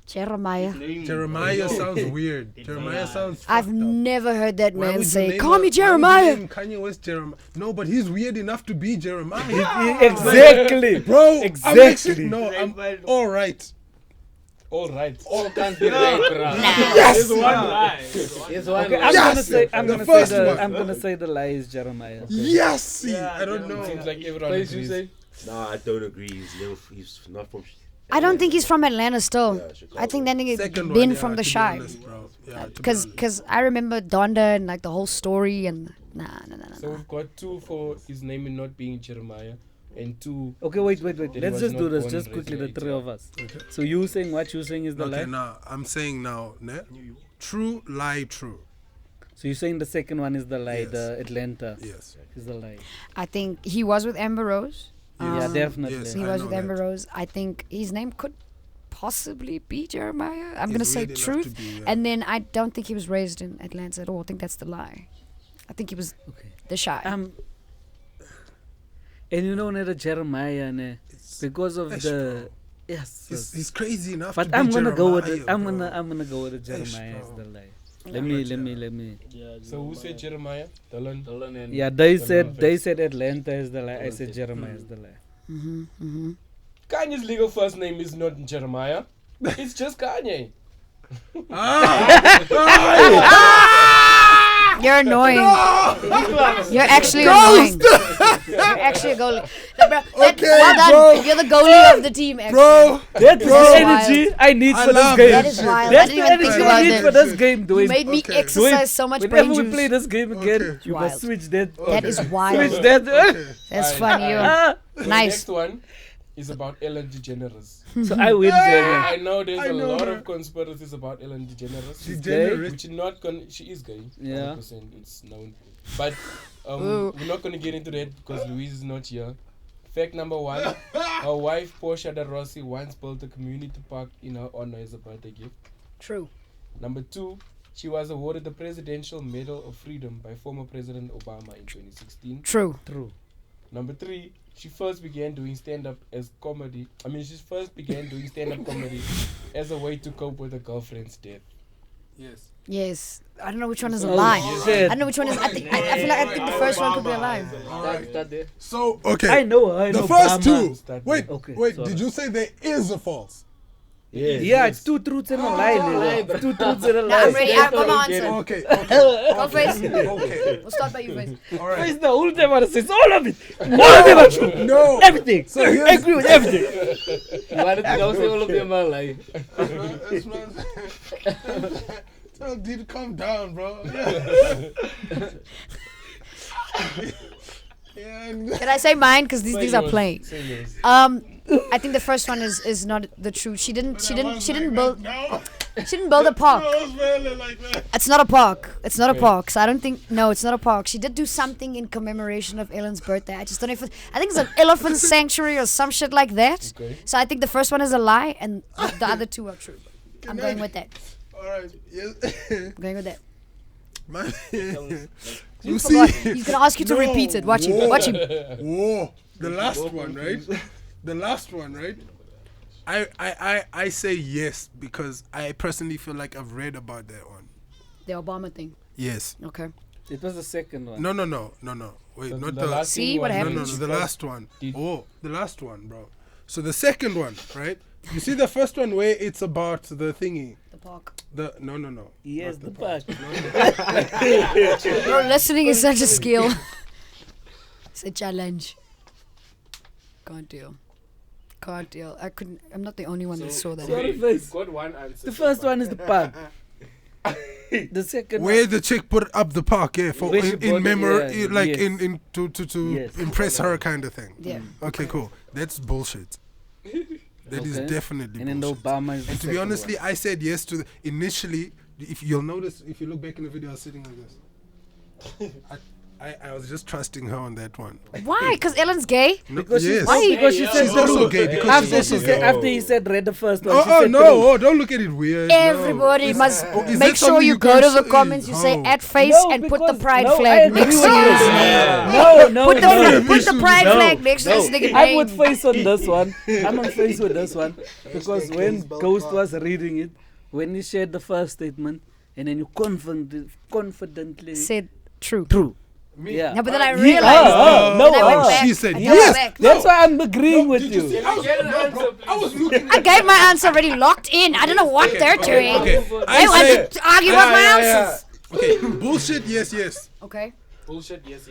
Jeremiah. Jeremiah sounds weird. Jeremiah sounds. I've fucked up. never heard that Why man would you say, name "Call me why would you Jeremiah." name Kanye West Jeremiah. No, but he's weird enough to be Jeremiah. Exactly. Bro, Exactly. I'm actually, no, I'm all right. All right. All can't be right, bro. Yes. It's one. Okay, I'm Yes! gonna say I'm The gonna first say one. I'm gonna say the lie is Jeremiah. Okay. Yes. See, I don't know. Seems like everyone Face, you agrees. say? Nah, I don't agree. He's not from. I don't think he's from Atlanta still. Yeah, Chicago. I think that nigga Second one, been yeah, from the to be shy. honest, bro. Yeah, to be Cause, honest. cause I remember Donda and like the whole story and nah. So we've got 2 for his name not being Jeremiah, and 2. Okay, wait. he Let's was just do not this, born just and quickly, raised the in 3 of us. So you saying what you saying is the Okay, lie? now I'm saying now, ne? True, lie, true. So you're saying the second one is the lie, Yes. the Atlanta Yes. is the lie. I think he was with Amber Rose. Yeah, Um, definitely. yes. He I was know with Amber that. Rose. I think his name could possibly be Jeremiah. I'm He's gonna say weird enough to truth. be, yeah. And then I don't think he was raised in Atlanta at all. I think that's the lie. I think he was Okay. the shy. And you know, the Jeremiah, ne, because of Esh, the bro. yes, He's crazy enough but to be I'm gonna go with it. Jeremiah, I'm bro. gonna go with the Esh, Jeremiah as bro. the lie. Let me. So who said Jeremiah? Dylan. Dolan and Yeah, they Face. said Atlanta is the lie. I Dolan said said- Jeremiah is the lie. Kanye's legal first name is not Jeremiah. It's just Kanye. You're annoying. You're actually annoying. You're actually a goalie. Okay, well done. bro. You're the goalie of the team, actually. Bro, That's Bro. the energy I need I for this love game. That is wild. I That's didn't the even think energy about I need that. for this game, You Dwayne. made me Okay. exercise so much Whenever brain we juice. play this game again, Okay. you Wild. must switch that. That is wild. Switch that. That's funny. Yo. Ah. So Nice. The next one is about Ellen DeGeneres. So I win, Jeremy. I know there's I a know lot her. of conspiracies about Ellen DeGeneres. she's gay. generous. Which is not she is gay. Yeah. 100%, it's known. But Ooh. we're not gonna get into that because Louise is not here. Fact number 1: her wife Portia de Rossi once built a community park in her honor as a birthday gift. True. Number 2: she was awarded the Presidential Medal of Freedom by former President Obama in 2016. True. True. Number 3: she first began doing stand-up comedy as a way to cope with her girlfriend's death. Yes. Yes. I don't know which one is a Oh, lie. shit. I don't know which one is. I feel like the first one could be a lie. Start there. So, okay. I know her. I The know first Bama. two. Start Wait, Okay, wait. sorry. Did you say there is a false? Yeah, it's 2 truths and a lie, nigga. 2 truths and a Now I'm lie. ready. I've got my answer. Okay. Go face. Okay. We'll start by you first. All right. It's the whole time I say all of it. All of them are true. No. Everything. So I here's- agree with everything. You wanted to go say all of them are like. This man- Tell D to calm down, bro. Yeah. and- Can I say mine? Because these are yours, playing. say yours. I think the first one is not the truth. She didn't build. No. She didn't build a park. I was feeling like that. It's not a park. It's not a park. So I don't think. No, it's not a park. She did do something in commemoration of Ellen's birthday. I just don't know if I think it's an elephant sanctuary or some shit like that. Okay. So I think the first one is a lie and the other two are true. I'm going with that. All right. Yes. I'm going with that. Man. You You forgot. see. He's gonna ask you to repeat it. Watch him. Whoa. Watch him. Whoa. The last one, right? The last one, right? I say yes because I personally feel like I've read about that one. The Obama thing. Yes. Okay. It was the second one. No. Wait, So not the the. last See thing what was- No, happened? the last one. Did- Oh, the last one, bro. So the second one, right? You see the first one where it's about the thingy. The park. The no. Yes, not the park. Bro, listening is such a skill. It's a challenge. Can't deal. Can't deal. I'm not the only one that saw that. Sorry, Okay, face. you've got one answer. The so first far. one is the park. The second Where one. the chick put up the park, yeah, for Where she bought in it, memory, yeah, like yes. in to Yes. impress her kind of thing. Yeah. Okay, cool. That's bullshit. That is Okay. definitely And then the bullshit. Obama is the And to be second honestly, one. I said yes to initially. If you'll notice, if you look back in the video, I was sitting like this. I was just trusting her on that one. Why? Because Ellen's gay? No, Because she's yes. Why? because she said She's also gay because after she's also she said gay. after he said read the first one. she Oh said no! true. Oh, don't look at it weird. no. Everybody must is make that sure something you you go can to the say? comments, you say Oh. at face No, and put the because- pride no, I flag agree next to with his you. name. No, Put no. the pride No, flag next to his nigga I'm with name. face on this one. I'm on face with this one because when Ghost was reading it, when he shared the first statement, and then you confidently Said true. true. Yeah. No, but then I He- realized. no, then I went back. she said I yes. went back. That's why I'm agreeing with you. Can I get an answer, please? I gave my answer already locked in. I don't know what they're doing. Okay. They want to argue about my answers. Okay. Bullshit. Yes. Okay. Bullshit, yes.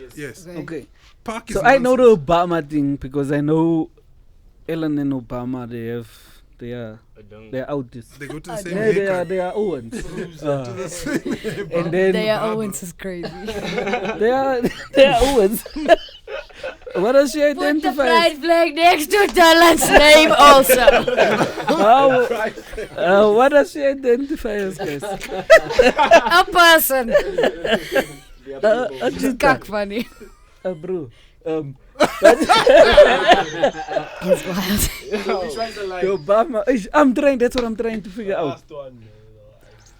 Okay. Okay. Park is So I know the nonsense. Obama thing because I know Ellen and Obama. They are autists. They go to the same Yeah, haircut. they are Owens. And then They are Owens is crazy. they are Owens. What does she Put the identify? pride flag next to Dylan's name also. What does she identify as, guys? A person. A cheetah. Kak funny. Bro. It's wild. Which one's the lie? The Obama. That's what I'm trying to figure out.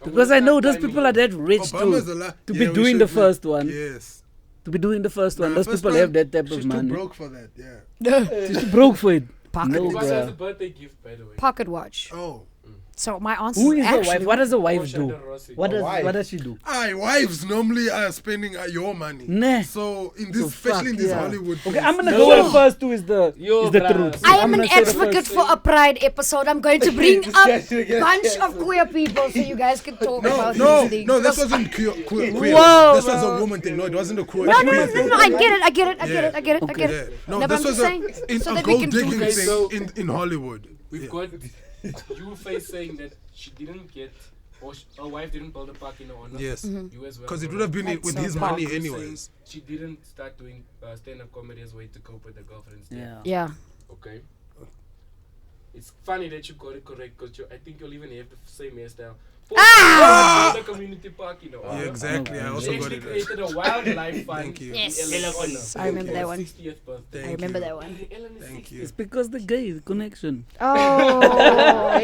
Because I know those people are that rich Obama's too. a lot. To Yeah, be we doing the should- first one. Yes. To be doing the first one. Nah, Those first people one, have that type She's of too money. broke for that. Yeah. She's too broke for it. Pocket, No, It was as a bruh. birthday gift, by the way. pocket watch. Oh. So my answer Who is the actually wife? What does the wife Portia do? de Rossi. What does she do? Aye, wives normally are spending your money. Nah. So in So this, especially in fuck, this yeah. Hollywood. Okay, place, I'm gonna No. go with first two is the bruh. truth. I am I'm an gonna say the advocate first. for a pride episode. I'm going to bring a bunch of queer people so you guys can talk about No, these things. no, this Because- wasn't queer. Whoa, This was bro. a woman thing. No, it wasn't a queer. No, thing. I get it. I get it. Yeah. No, No, but this I'm was just saying so a that we gold can do digging this. thing in Hollywood. We've Yeah. got you face saying that she didn't get, or her wife didn't build a park in her honor. Yes. Mm-hmm. You as well. Because it bro. would have been That's with so his dark. money You're saying anyways. She didn't start doing stand-up comedy as a way to cope with the girlfriend's death. Yeah. Yeah. Okay. It's funny that you got it correct because I think you'll even have the same hairstyle. The community park, you know. Yeah, exactly. I She also got actually it. created a wildlife fund. Thank you. Yes. in Ellen's honor. I remember that one. 60th birthday. I remember that one. Ellen is Thank 60. you. It's because the gay connection. Oh,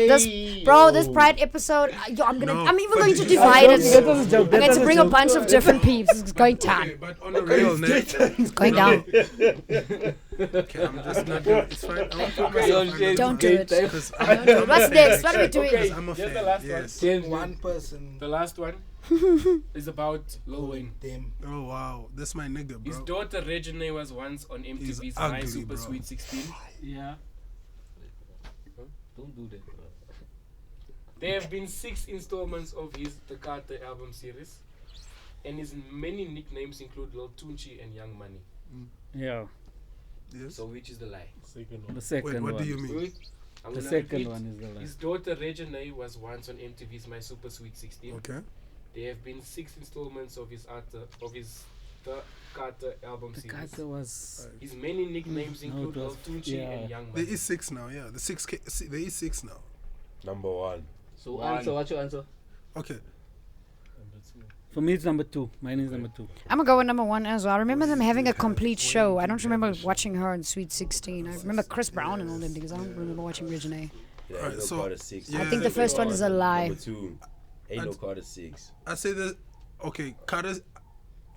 this pride episode. I'm No, even but going to did you- divide That it. was a joke. I'm That going was to a bring a joke. bunch of different peeps. It's going Okay, down. but on a real note, It's going down. okay, I'm just not gonna. It's fine. I won't put myself under Don't the do mic it. because I'm a What's fan. next? What are we doing? Okay, I'm a here's the fan. last Yes. one. One person, The last one is about Lil Wayne. them. Oh wow, that's my nigga, His bro. daughter Regine was once on He's MTV's My ugly, Super bro. Sweet 16. Yeah. Don't do that. There have been 6 installments of his The Carter album series, and his many nicknames include Lil Tunchi and Young Money. Yeah. Yes. So which is the lie? The second Wait, what one. do you mean? I'm The gonna second repeat. one is the lie. His daughter Regine was once on MTV's My Super Sweet 16. Okay. There have been 6 installments of his The Carter album The series. Carter was. His many nicknames No, include it Lil was- Tunchi yeah. and Young There Money. is 6 now. Yeah, there is 6 now. Number one. So answer, what's your answer? Okay. For me, it's number 2. Mine is number 2. I'm gonna go with number 1 as well. I remember them having a complete show. I don't remember watching her in Sweet 16. I remember Chris Brown and all them because I don't remember watching Regine. Yeah, Alright, ain't no so- Carter 6. yeah. I think the first one is a lie. Number 2, ain't no Carter 6. I say that. Okay, Carter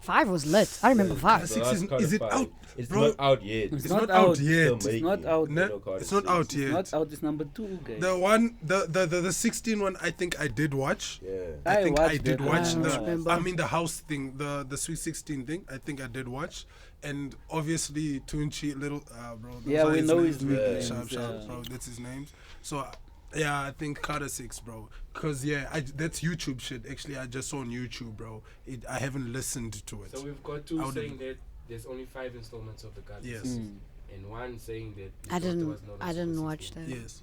5 was lit. I remember 5. Six that's is Carter it 5. out? It's Bro, not out yet. It's not out yet. Still It's making not it. out. No, Ain't no Carter it's not 6. out yet. Not out. It's number 2, guys. The one, the 16 one, I think I did watch. Yeah. I think I watched did it. watch I don't the. remember. I mean the house thing, the Sweet 16 thing. I think I did watch, and obviously Tunchi, little bro. those Yeah, are we his know names, his man. nicknames, Sharp, yeah. bro. That's his name. So, yeah, I think Carter 6, bro. Cause that's YouTube shit. Actually, I just saw on YouTube, bro. I haven't listened to it. So we've got 2 I would- saying that there's only 5 installments of the Carter Yes. 6. And 1 saying that I there didn't. was no I Super didn't watch 16. that. Yes.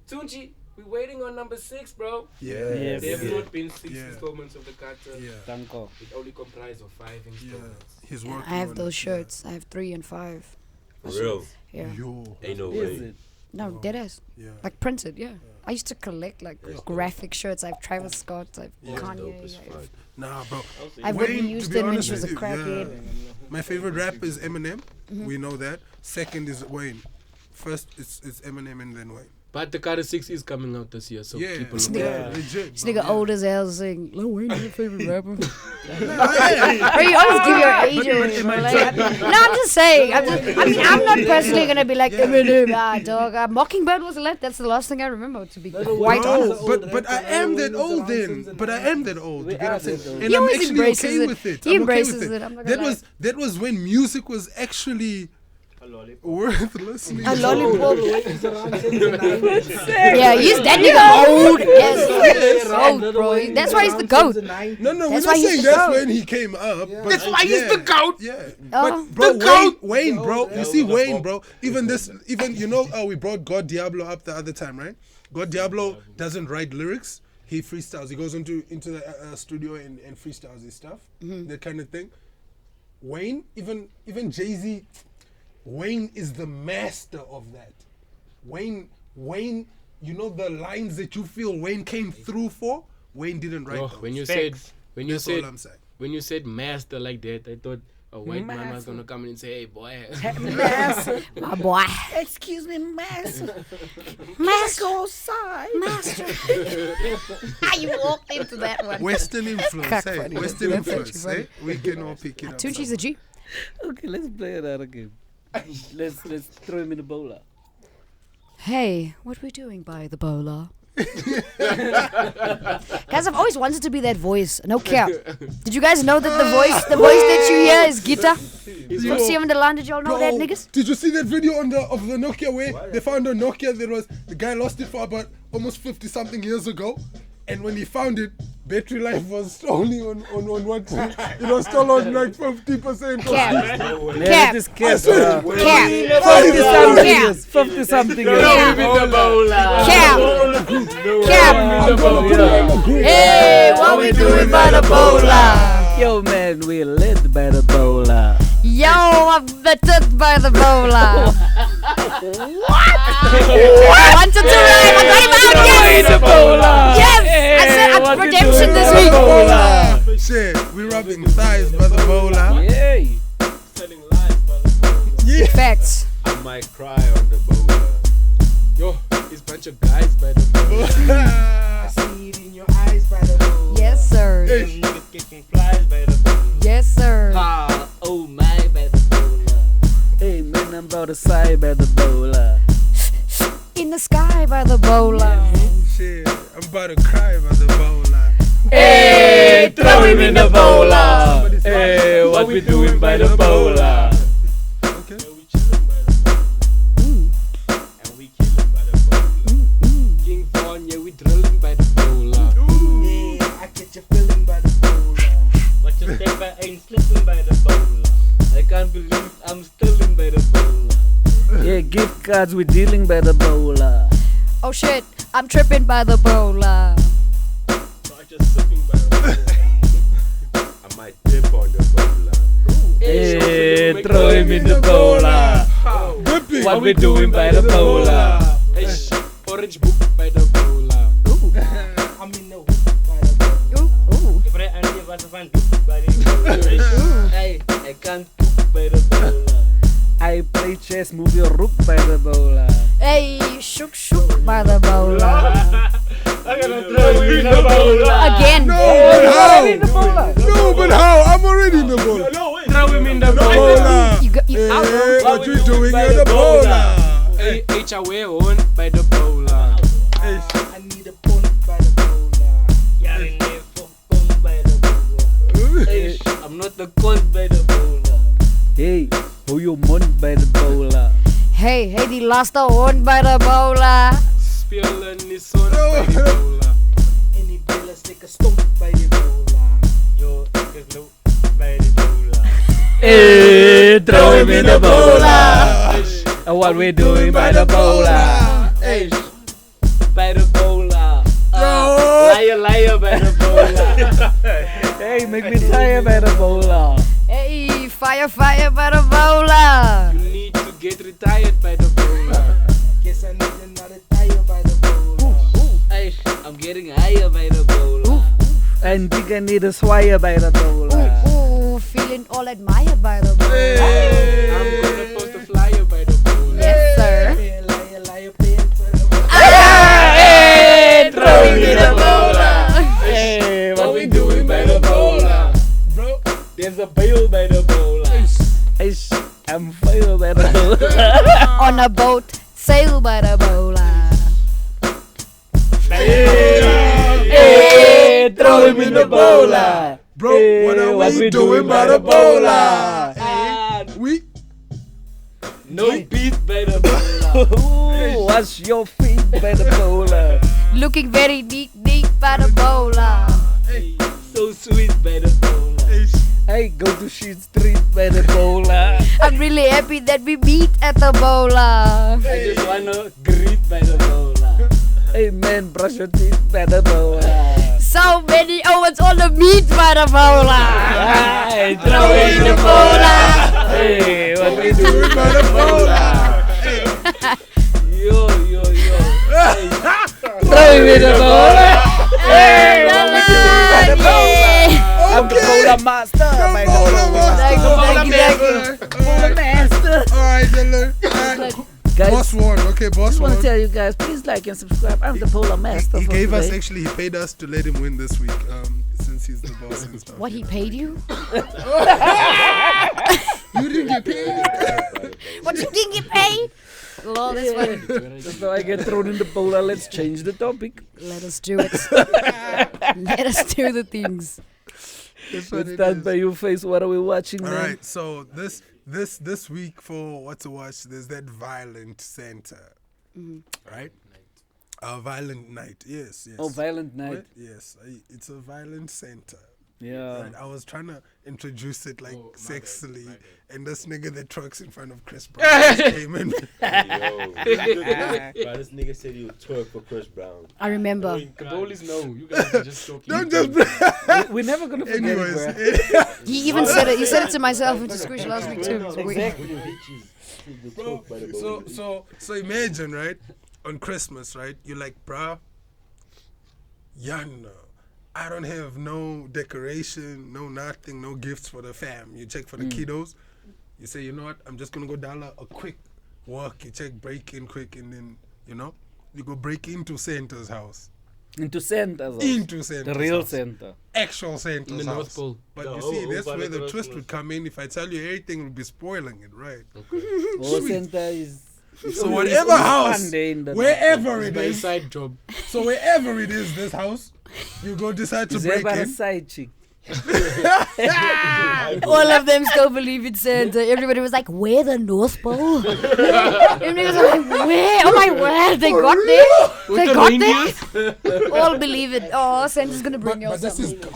Tunchi, we're waiting on number 6, bro. Yeah. Yes. There have Yeah. not been 6 Yeah. installments of the Carter. Yeah. Danko. It only comprised of 5 Yeah. installments. He's Yeah, working. I have on those it, shirts. I have 3 and 5. For real. Yeah. Yo. Ain't no Is way. it? No, deadass. Yeah. Like printed. Yeah. I used to collect like That's dope. graphic shirts. I have Travis Scott. I have Yeah. Dope Kanye. as I have- fuck. Nah, bro. I've Wayne, Whitney to be Houston when honest she was a with you, crackhead. yeah. My favorite rapper is Eminem. We know that. Second is Wayne. First it's Eminem and then Wayne. But the Carter 6 is coming out this year, so Yeah, keep a This look. nigga- yeah, legit. This bro, nigga yeah. old as hell saying, Lil Wayne is your favorite rapper. Yeah. Bro, you always give your age away, bro. Like, no, I'm just saying. I'm not personally gonna be like Eminem, dog. Mockingbird was lit. That's the last thing I remember. To be quite honest. No, but I am that old then. But I am that old. You get what I'm saying? And He I'm always actually embraces okay it. with it. He I'm okay embraces with it, I'm not That gonna was when music was actually worth listening. A to. lollipop. Yeah, Yeah, he's that nigga old as old, bro. That's why he's the goat. No, we're That's not why he's saying the that's goat. when he came up. But That's why he's the goat. Yeah. Oh. But bro, Wayne, bro. You see Wayne, bro. Even you know, we brought God Diablo up the other time, right? God Diablo doesn't write lyrics. He freestyles. He goes into the studio and freestyles his stuff, that kind of thing. Wayne, even Jay-Z, Wayne is the master of that. Wayne, you know the lines that you feel Wayne came through for? Wayne didn't write Oh, those. when you Facts. said I'm saying. when you said master like that, I thought a white man was gonna come in and say, "Hey, boy." My boy. Excuse me, master. Master. outside. Master. How you walked into that one? Western influence, Cock hey, funny. Western That's influence, actually eh? We can all pick it up. Tunchi's a G. Okay, let's play another game. Let's throw him in the bowler. Hey, what we doing by the bowler? Guys, I've always wanted to be that voice. No care. Did you guys know that the voice that you hear is Gita from Seven the Land? Did y'all know that, Bro, niggas? did you see that video of the Nokia where they found a Nokia that was the guy lost it for about almost 50 something years ago, and when he found it, battery life was only on what it was still on like 50%. Cap. Yeah, Cap. this kid. I swear. Cap. 50 something Cap. years. 50 something years. Cap. Cap. Cap. Hey, what we doing by the bowler? Yo, man, we led by the bowler. Yo, I'm vetted by the bowler. What? I wanted to rhyme. I got him out. Yes. The bowler. Yes. I said I'm redemption this week. Shit, we rubbing thighs by the bowler. Yay. Telling lies by the Yeah. Facts. I might cry on the bowler. Yo, it's bunch of guys by the See it in your eyes by the bowler. Yes, sir. Niggas kicking flies by the bowler. Yes, sir. Ah, oh my, by the bowler. Hey, man, I'm about to side by the bowler. In the sky by the bowler. Shit, I'm about to cry by the bowler. Hey, throw him in the bowler. Hey, what we doing by the bowler? Okay. And we killing by the bowler. King Von, yeah, we drilling by the bowler. Yeah, I get you feeling by the bowler. But your stepper ain't slipping by the bowler. I can't believe I'm still in by the bowler. Yeah, gift cards we dealing by the bowler. Oh shit, I'm tripping by the bowler. Not just sipping by the bowler. I might dip on the bowler. Hey, throw him in the bowler. Whipping. What we doing by the bowler? Hey, orange book by the bowler. I'm in the hoop by the bowler. If I and if I find by the bowler. Hey, I can't cook by the bowler. I play chess, move your rook by the bowler. Hey, shook by the bowler. I'm gonna throw you in the bowler. Again. No, but how? I'm already in the bowler. Throw him in the bowler. Bowler. You out. Hey, what you doing by in the bowler? Hey, HAW on by the bowler. I need a pond by the bowler. Yeah, in there for come by the bowler. Hey, I'm not the con by the bowler. Hey, hoe je mond bij de bowler. Hey, die laatste hond by the bowler. Spelen is on by the bowler. Any bowler stick a stomp by the bowler. Yo, ik is low by the bowler. Hey, throw him in the bowler. And what we doing by the bowler? Hey, by the bowler. Liar by the bowler. Hey, make me tired by the bowler. Hey, fire by the bowler. You need to get retired by the bowler. Guess I need another tire by the bowler. Hey, I'm getting higher by the bowler. And think I need a swire by the bowler. Ooh, feeling all admired by the bowler. I'm gonna post a flyer by the bowler. Yes, sir. Hey, liar, paying for the bowler. Hey, throw him in the bowler. Hey, What we doing by the bowler? Bro, There's a bail by the bowler. I'm failed by the bowler. On a boat, sail by the bowler. Hey, throw him in the bowler. Bro, Hey, what are what we we doing doing by by the the bowler? We No beat by the bowler. Ooh, wash your feet by the bowler. Looking very deep by the bowler. So sweet by the bowler. Hey, go to Sheet Street by the bowler. I'm really happy that we meet at the bowler. I just wanna greet by the bowler. Hey man, brush your teeth by the bowler. So many Owens on the meat by the bowler. Hey, Throw in the bowler. Hey, what we doing doing by the bowler? Yo. Hey, Throw him in the bowler. Hey, Come what we doing by the on, bowler? yeah. I'm the bowler master. My bowler master. Thank you. bowler master. Alright, Dylan. Guys, Boss one, okay, I boss just want one. to tell you guys, please like and subscribe. I'm the polar master. He for gave us today. actually, he paid us to let him win this week, since he's the boss and stuff. What, he paid you? You didn't get paid. What, you didn't get paid? Lol, that's funny. Just so I get thrown in the bowler, let's change the topic. Let us do it. Let us do the things. That's what Let's it start is. by your face. What are we watching, All man? right, so this week for what to watch, there's that Violent Santa, right? A Violent Night, yes. Oh, Violent Night. Right? Yes, it's a Violent Santa. Yeah. Right, I was trying to introduce it like sexily, and this nigga that trucks in front of Chris Brown just came in. Yo, bro, this nigga said he would twerk for Chris Brown. I remember. The goal is no. You guys are just talking. Don't just. We're never gonna forget Anyways, it, bro. He even said it. He said it to myself and to Squish last week too. Bro, so imagine, right? On Christmas, right? You're like, bruh, no, I don't have no decoration, no nothing, no gifts for the fam. You check for the kiddos. You say, you know what? I'm just gonna go down a quick walk. You check break in quick, and then you go break into Santa's house. Into Santa's house. Into Santa's The real house. Santa. Actual Santa's In the house. North Pole. But No, you see, that's over where the the twist Christmas. would come in. If I tell you everything, would be spoiling it, right? Oh, Santa is. So whatever house, Sunday in the wherever it My is, side job. so wherever it is, this house, you go decide to Is break there a in. side chick? All of them still believe in Santa. Everybody was like, where the North Pole? Everybody was like, where? Oh my word, they got there? They got there? All believe it. Oh, Santa's gonna bring you But this is something.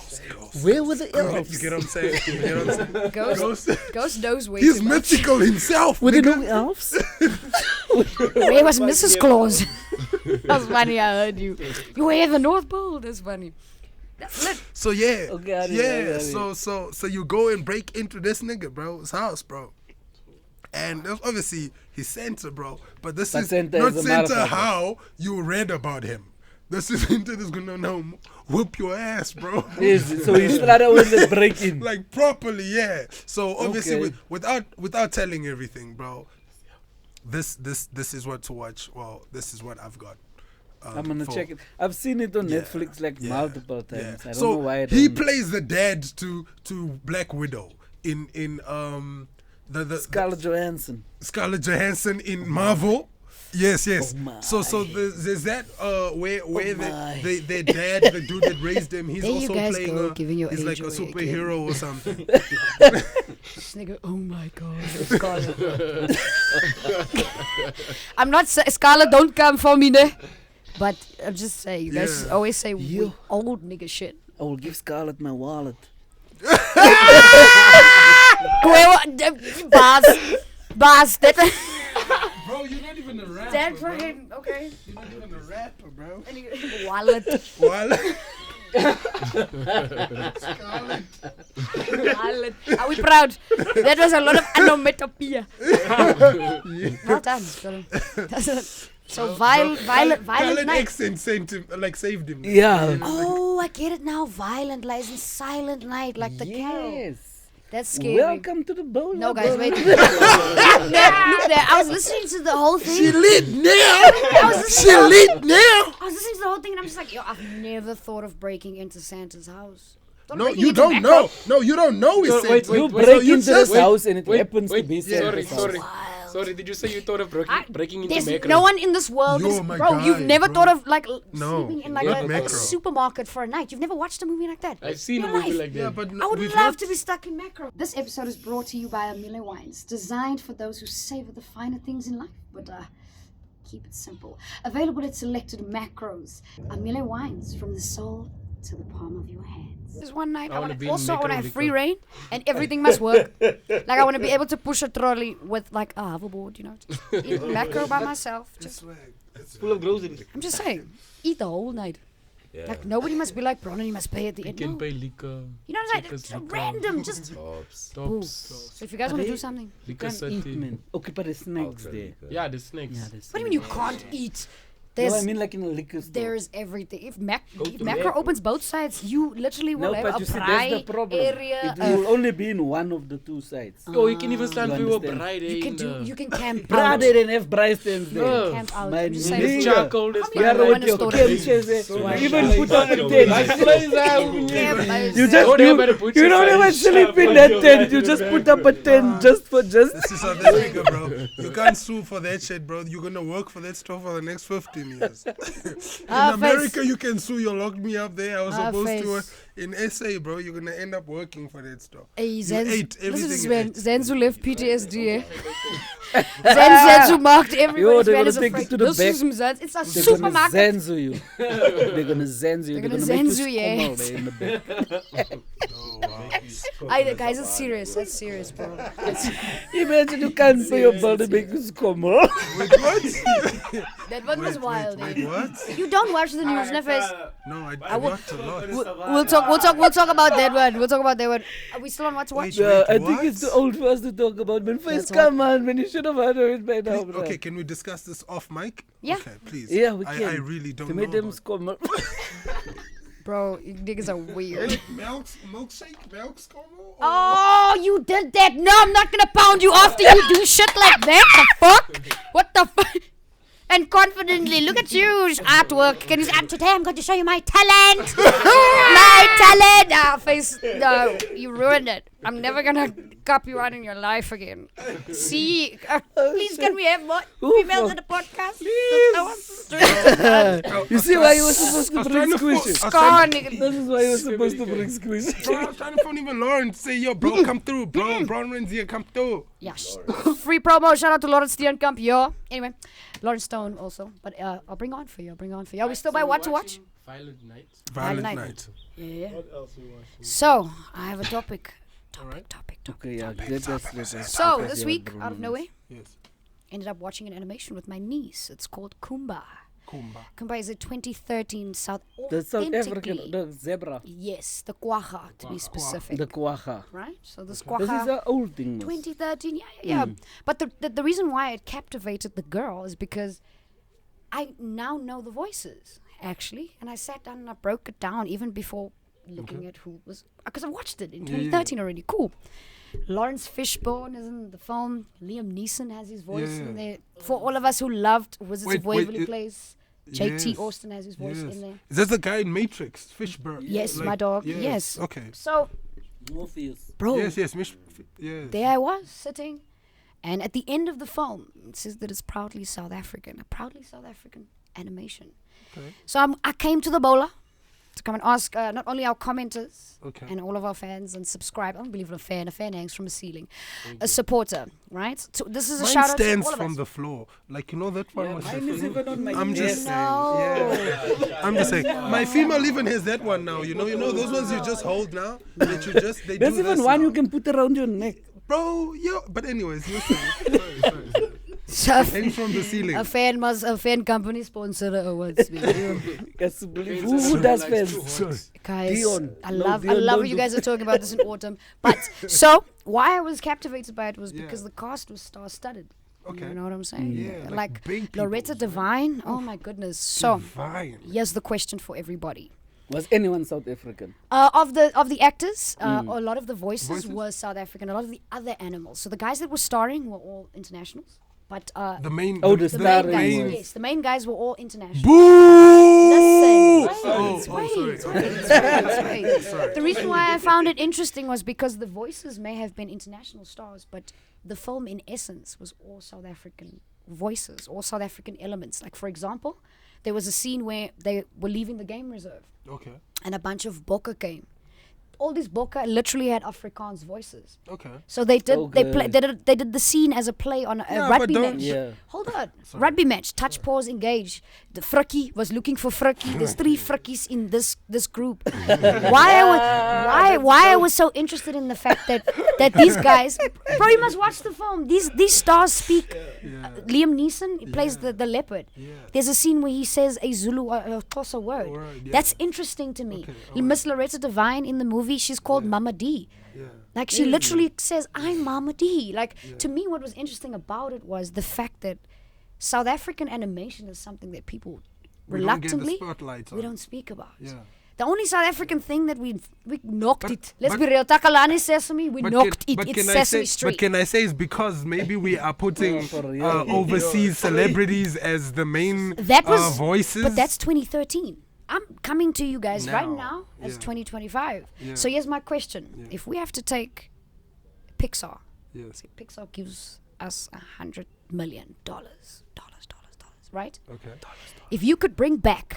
Where were the elves? you get what I'm saying? You get what I'm saying? Ghost knows way He's too much. mythical himself. Were there nigga. no elves? Where was Mrs. Claus? That's funny, I heard you. You were at the North Pole. That's funny. That's lit. So yeah, Okay, I did, yeah. I did. So you go and break into this nigga, bro, his house, bro. And there's obviously he's Santa, bro. But this But is Santa not is a Santa motherfucker. how you read about him. This event is gonna now whoop your ass, bro. Yes, so he started with the break-in. Like properly, yeah. So obviously, Okay. without telling everything, bro. This is what to watch. Well, this is what I've got. I'm gonna for- check it. I've seen it on Yeah, Netflix like yeah, multiple Yeah. times. I don't So know why I he don't. plays the dad to Black Widow in the Scarlett Johansson. Scarlett Johansson in Marvel. Yes. Oh my. So there's that where my. their dad, the dude that raised them, he's There you also guys playing go, giving your he's like age a away superhero or something. This nigga, oh my god, Scarlett. I'm not Scarlett, don't come for me, ne? But I'm just saying, you guys Yeah. always say You- old nigga shit. I will give Scarlett my wallet. Bas, that Bro, you're not even a rapper. that fucking okay. You're not even a rapper, bro. Wallet, Scarlett. wallet. Are we proud? That was a lot of onomatopoeia. Well done, Philip. So violent Talent night. accent saved him. Yeah. Oh, I get it now. Violent lies in silent night, like the carol. Yes. That's scary. Welcome to the bowl. No, guys, wait. Look there. I was listening to the whole thing. She lit now. I was listening now. I was listening to the whole thing, and I'm just like, yo, I've never thought of breaking into Santa's house. Don't No, breaking you into don't Macro. know. No, you don't know. He So, said. wait, You wait, break so you into just- this house and it wait, happens to be sorry, Santa's house. sorry. Did you say you thought of breaking into There's macro? no one in this world. You're my Bro, you've guy, never bro. thought of like No, sleeping in like not a Macro. supermarket for a night. You've never watched a movie like that. I've seen in a your movie life. like that. Yeah, but I would we've love not- to be stuck in macro. This episode is brought to you by Amile Wines, designed for those who savor the finer things in life, but keep it simple. Available at selected macros. Amile Wines, from the soul to the palm of your hands. This one night, I wanna be in also I want to macro have free liquor. reign and everything must work. Like I want to be able to push a trolley with like a hoverboard, you know, just eat macro by myself. Just, Full of groceries. I'm just saying, eat the whole night. Yeah. Like nobody must be like, Bronny, you must pay at the You end. can No. pay liquor, You know what I'm checkers, saying? liquor, Random, just Tops. Boom. tops, So if you guys want to do something, liquor Can't eat, city. man. Okay, but the snacks Ultra there. liquor. Yeah, the snacks. Yeah, the what do you mean you snacks. can't eat? No, There's I mean like in a liquor store. there's everything. If to Macro Macro. opens both sides, you literally will No, have but a you see, that's pry the problem. area. It will only be in one of the two sides. Oh, you can even stand You for your understand? bride. you can in do. the- You can camp out. Brother, they have Bryce stands there. No. Camp out. My I'm just nigga. saying. charcoal. How This many You are Run with a your store. cages there. So You much even shit. put on a tent. You just Don't you, ever put you your don't even face. sleep in that tent. You just put up a tent just This is South Africa, bro. You can't sue for that shit, bro. You're gonna work for that store for the next 15 years. In America, you can sue. You locked me up there. I was supposed to. In SA, bro, you're gonna end up working for that store. Hey, You Zenz, ate this everything. is you when ate. Zenzu left PTSD. Zenzu marked Yo, everybody's they're man gonna is take you afraid. to the This back. is Zenz. It's a They're supermarket. gonna zenzu you. They're gonna zenzu you. They're They're gonna gonna make zenzu you you, yeah. skummel there in the back. Oh, wow. Aye, guys, it's serious. That's serious, bro. That's- Imagine you can't pay your bill to make you skummel. Wait, what? that one was wild. Wait, eh? what? You don't watch the news, Nefes. No, I watched a lot. We'll talk about that one. We'll talk about that one. Are we still on what to watch? Wait, Yeah, I what? think it's too old for us to talk about. Man, first, That's come on, man. You should have heard of it by now, bro. Okay, can we discuss this off mic? Yeah. Okay, please. Yeah, we can. I really don't To know. make them about- skummel. Bro, you niggas are weird. Milk scumble? Oh, you did that. No, I'm not gonna pound you after you do shit like that. The fuck? What the fuck? And confidently, look at you, artwork. Can you say, today I'm going to show you my talent. My talent. Ah, face. No, you ruined it. I'm never gonna copyright in your life again. See, please, can we have more females in the podcast? You see why you were supposed to I was bring trying to squishes? Scar, nigga. This is why you were supposed to bring squishes. Bro, I was trying to phone even Lauren to say, yo, bro, come through, bro. Bronwyn's here, come through. Yeah, free promo. Shout out to Lawrence Steenkamp. Yo. Anyway, Lawrence Stone also. But I'll bring on for you. Are we still by what to watch? Violent Night. Violent Night. Night. Yeah. What else we watching? So, I have a topic. Alright. Topic. Okay, yeah, that's So, this week, out of nowhere, Yes. ended up watching an animation with my niece. It's called Kumba. Kumba. Kumba is a 2013 the South African, authentically. the zebra, Yes, the Kwaha to be specific. the quagga. Right? So this This is Kwaha, an old thing. 2013, yeah. But the reason why it captivated the girl is because I now know the voices, actually. And I sat down and I broke it down even before looking at who was... Because I watched it in 2013 already. Cool. Lawrence Fishburne is in the film. Liam Neeson has his voice in there. For all of us who loved Wizards of Waverly Place, J.T. Austin has his voice in there. Is that the guy in Matrix? Fishburne. Yes, my dog. Yes. Okay. So, Morpheus. bro, Yes. Yes. there I was sitting. And at the end of the film, it says that it's proudly South African. A proudly South African animation. Okay. So I came to the bowler to come and ask not only our commenters and all of our fans and subscribe. I don't believe in a fan. A fan hangs from a ceiling. A supporter, right? So this is a Mine shout out to stands all of from us. the floor. Like, you know that one was Mine is even on my I'm just desk. saying. Yeah. I'm just saying. My female even has that one now. You know those ones you just hold now. That you just they There's do even this one now. you can put around your neck. Bro, yeah. But anyways, you're saying. Sorry. So Hang from the ceiling. a fan company sponsor the awards. Yes, who does fans? Guys, Dion. I No, love Dion, what don't you do- guys are talking about this in autumn. But so why I was captivated by it was because the cast was star-studded. Okay. You know what I'm saying? Yeah, like big people, Loretta Devine. Oh my goodness. So Fine. here's the question for everybody. Was anyone South African? Of the actors, a lot of the voices were South African. A lot of the other animals. So the guys that were starring were all internationals. But The main. Oh, the the star main guys, main- yes, the main guys were all international. Boo! Listen, wait. Sorry. The reason why I found it interesting was because the voices may have been international stars, but the film in essence was all South African voices, all South African elements. Like, for example, there was a scene where they were leaving the game reserve Okay. and a bunch of Bokke came. All these Bokke literally had Afrikaans voices. Okay. So they did So they good. did the scene as a play on a Yeah, rugby but don't- match. Yeah. Hold on. Rugby match. Touch, pause, engage. The frikkie was looking for frikkie. There's 3 frikkies in this group. why I was so interested in the fact that these guys, bro, you must watch the film. These stars speak. Liam Neeson he plays the leopard. There's a scene where he says a Zulu or a Xhosa word. Word, yeah. That's interesting to me. Okay, Miss Loretta Devine in the movie, she's called Mama D. Like she literally says, "I'm Mama D." Like to me, what was interesting about it was the fact that South African animation is something that people We don't get the reluctantly spotlight we on. don't speak about. Yeah. The only South African thing that we knocked But- it. Let's but- be real. Takalani Sesame, we knocked it. It's can I Sesame say, Street. but can I say it's because maybe we are putting for real. overseas celebrities as the main That was voices? But that's 2013. I'm coming to you guys right Now, now as yeah. 2025. Yeah. So here's my question: If we have to take Pixar, Yes. say Pixar gives us $100 million, right? Okay. If you could bring back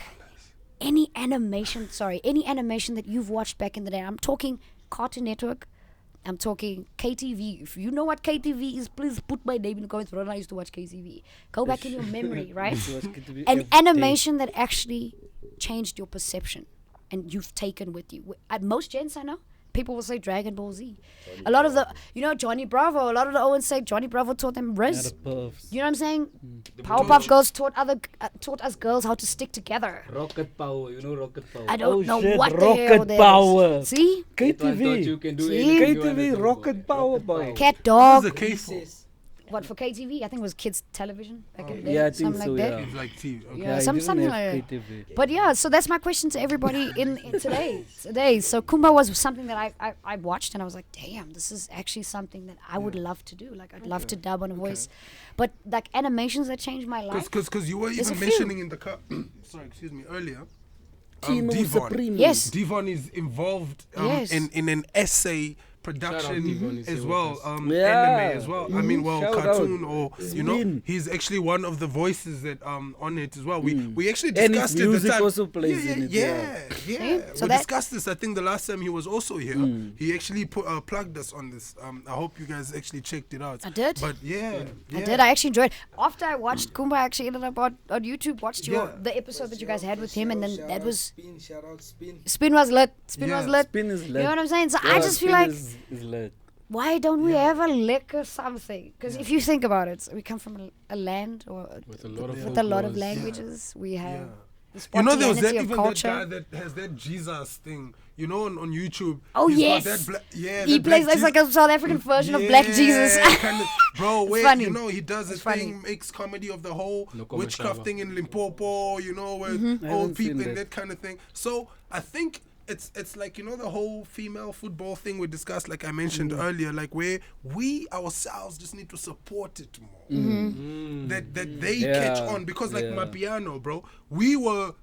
any animation that you've watched back in the day, I'm talking Cartoon Network, I'm talking KTV. If you know what KTV is, please put my name in the comments. But I used to watch KTV. Go back in your memory, right? An animation that actually changed your perception and you've taken with you. At most gens I know, people will say Dragon Ball Z. A lot of the, Johnny Bravo, a lot of the Owens say Johnny Bravo taught them Riz. You know what I'm saying? Powerpuff Girls taught us girls how to stick together. Rocket power, you know rocket power. I don't know shit, what the hell rocket that power. is. See? That one thought you KTV. can do See? anything you wanna KTV, do, rocket bro. power, Rocket boy. power. Cat This Dog. is a case for. What, for KTV? I think it was kids television back in the day. Yeah, I think something so, like that. yeah. It's like TV. Okay. Yeah, it something didn't like have that. KTV. But yeah, so that's my question to everybody in today. So Kumba was something that I watched and I was like, damn, this is actually something that I would love to do. Like I'd love to dub on a voice. But like animations that changed my life. Because you were There's even a few. mentioning in the sorry, excuse me, earlier. Tino Devon. Supreme. Yes. Devon is involved Yes. in an essay Devon, production he's as here well, with us. Yeah. anime as well. I mean, well, Shout cartoon out. or Spin. he's actually one of the voices that on it as well. We actually And his discussed it. music the time. also plays in it, Yeah. So We that- discussed this. I think the last time he was also here, he actually plugged us on this. I hope you guys actually checked it out. I did. But yeah, I did. I actually enjoyed it. After I watched Kumba, I actually ended up on YouTube, watched Yeah. the episode that you guys had with him, and then that was Spin, shout out Spin. Spin was lit. Spin Yeah. was lit. Spin is You know what I'm saying? So I Yeah, just feel Spin like, is lit. why don't we ever lick or something? Because if you think about it, we come from a land or With a lot of with a lot of folklores. languages. We have You know, there was that spontaneity of even that culture. guy that has that Jesus thing. You know, on YouTube. Oh, he's got yes. that yeah, He that plays black as like a South African version of Black Jesus. kind of, bro, where funny. you know he does his It's funny. thing, makes comedy of the whole No witchcraft comment, thing in Limpopo. You know, where Mm-hmm. I old haven't seen people and that. that kind of thing. So I think it's like, you know, the whole female football thing we discussed, like I mentioned earlier, like where we ourselves just need to support it more. That they catch Yeah, on, because like my yeah. piano, bro, we were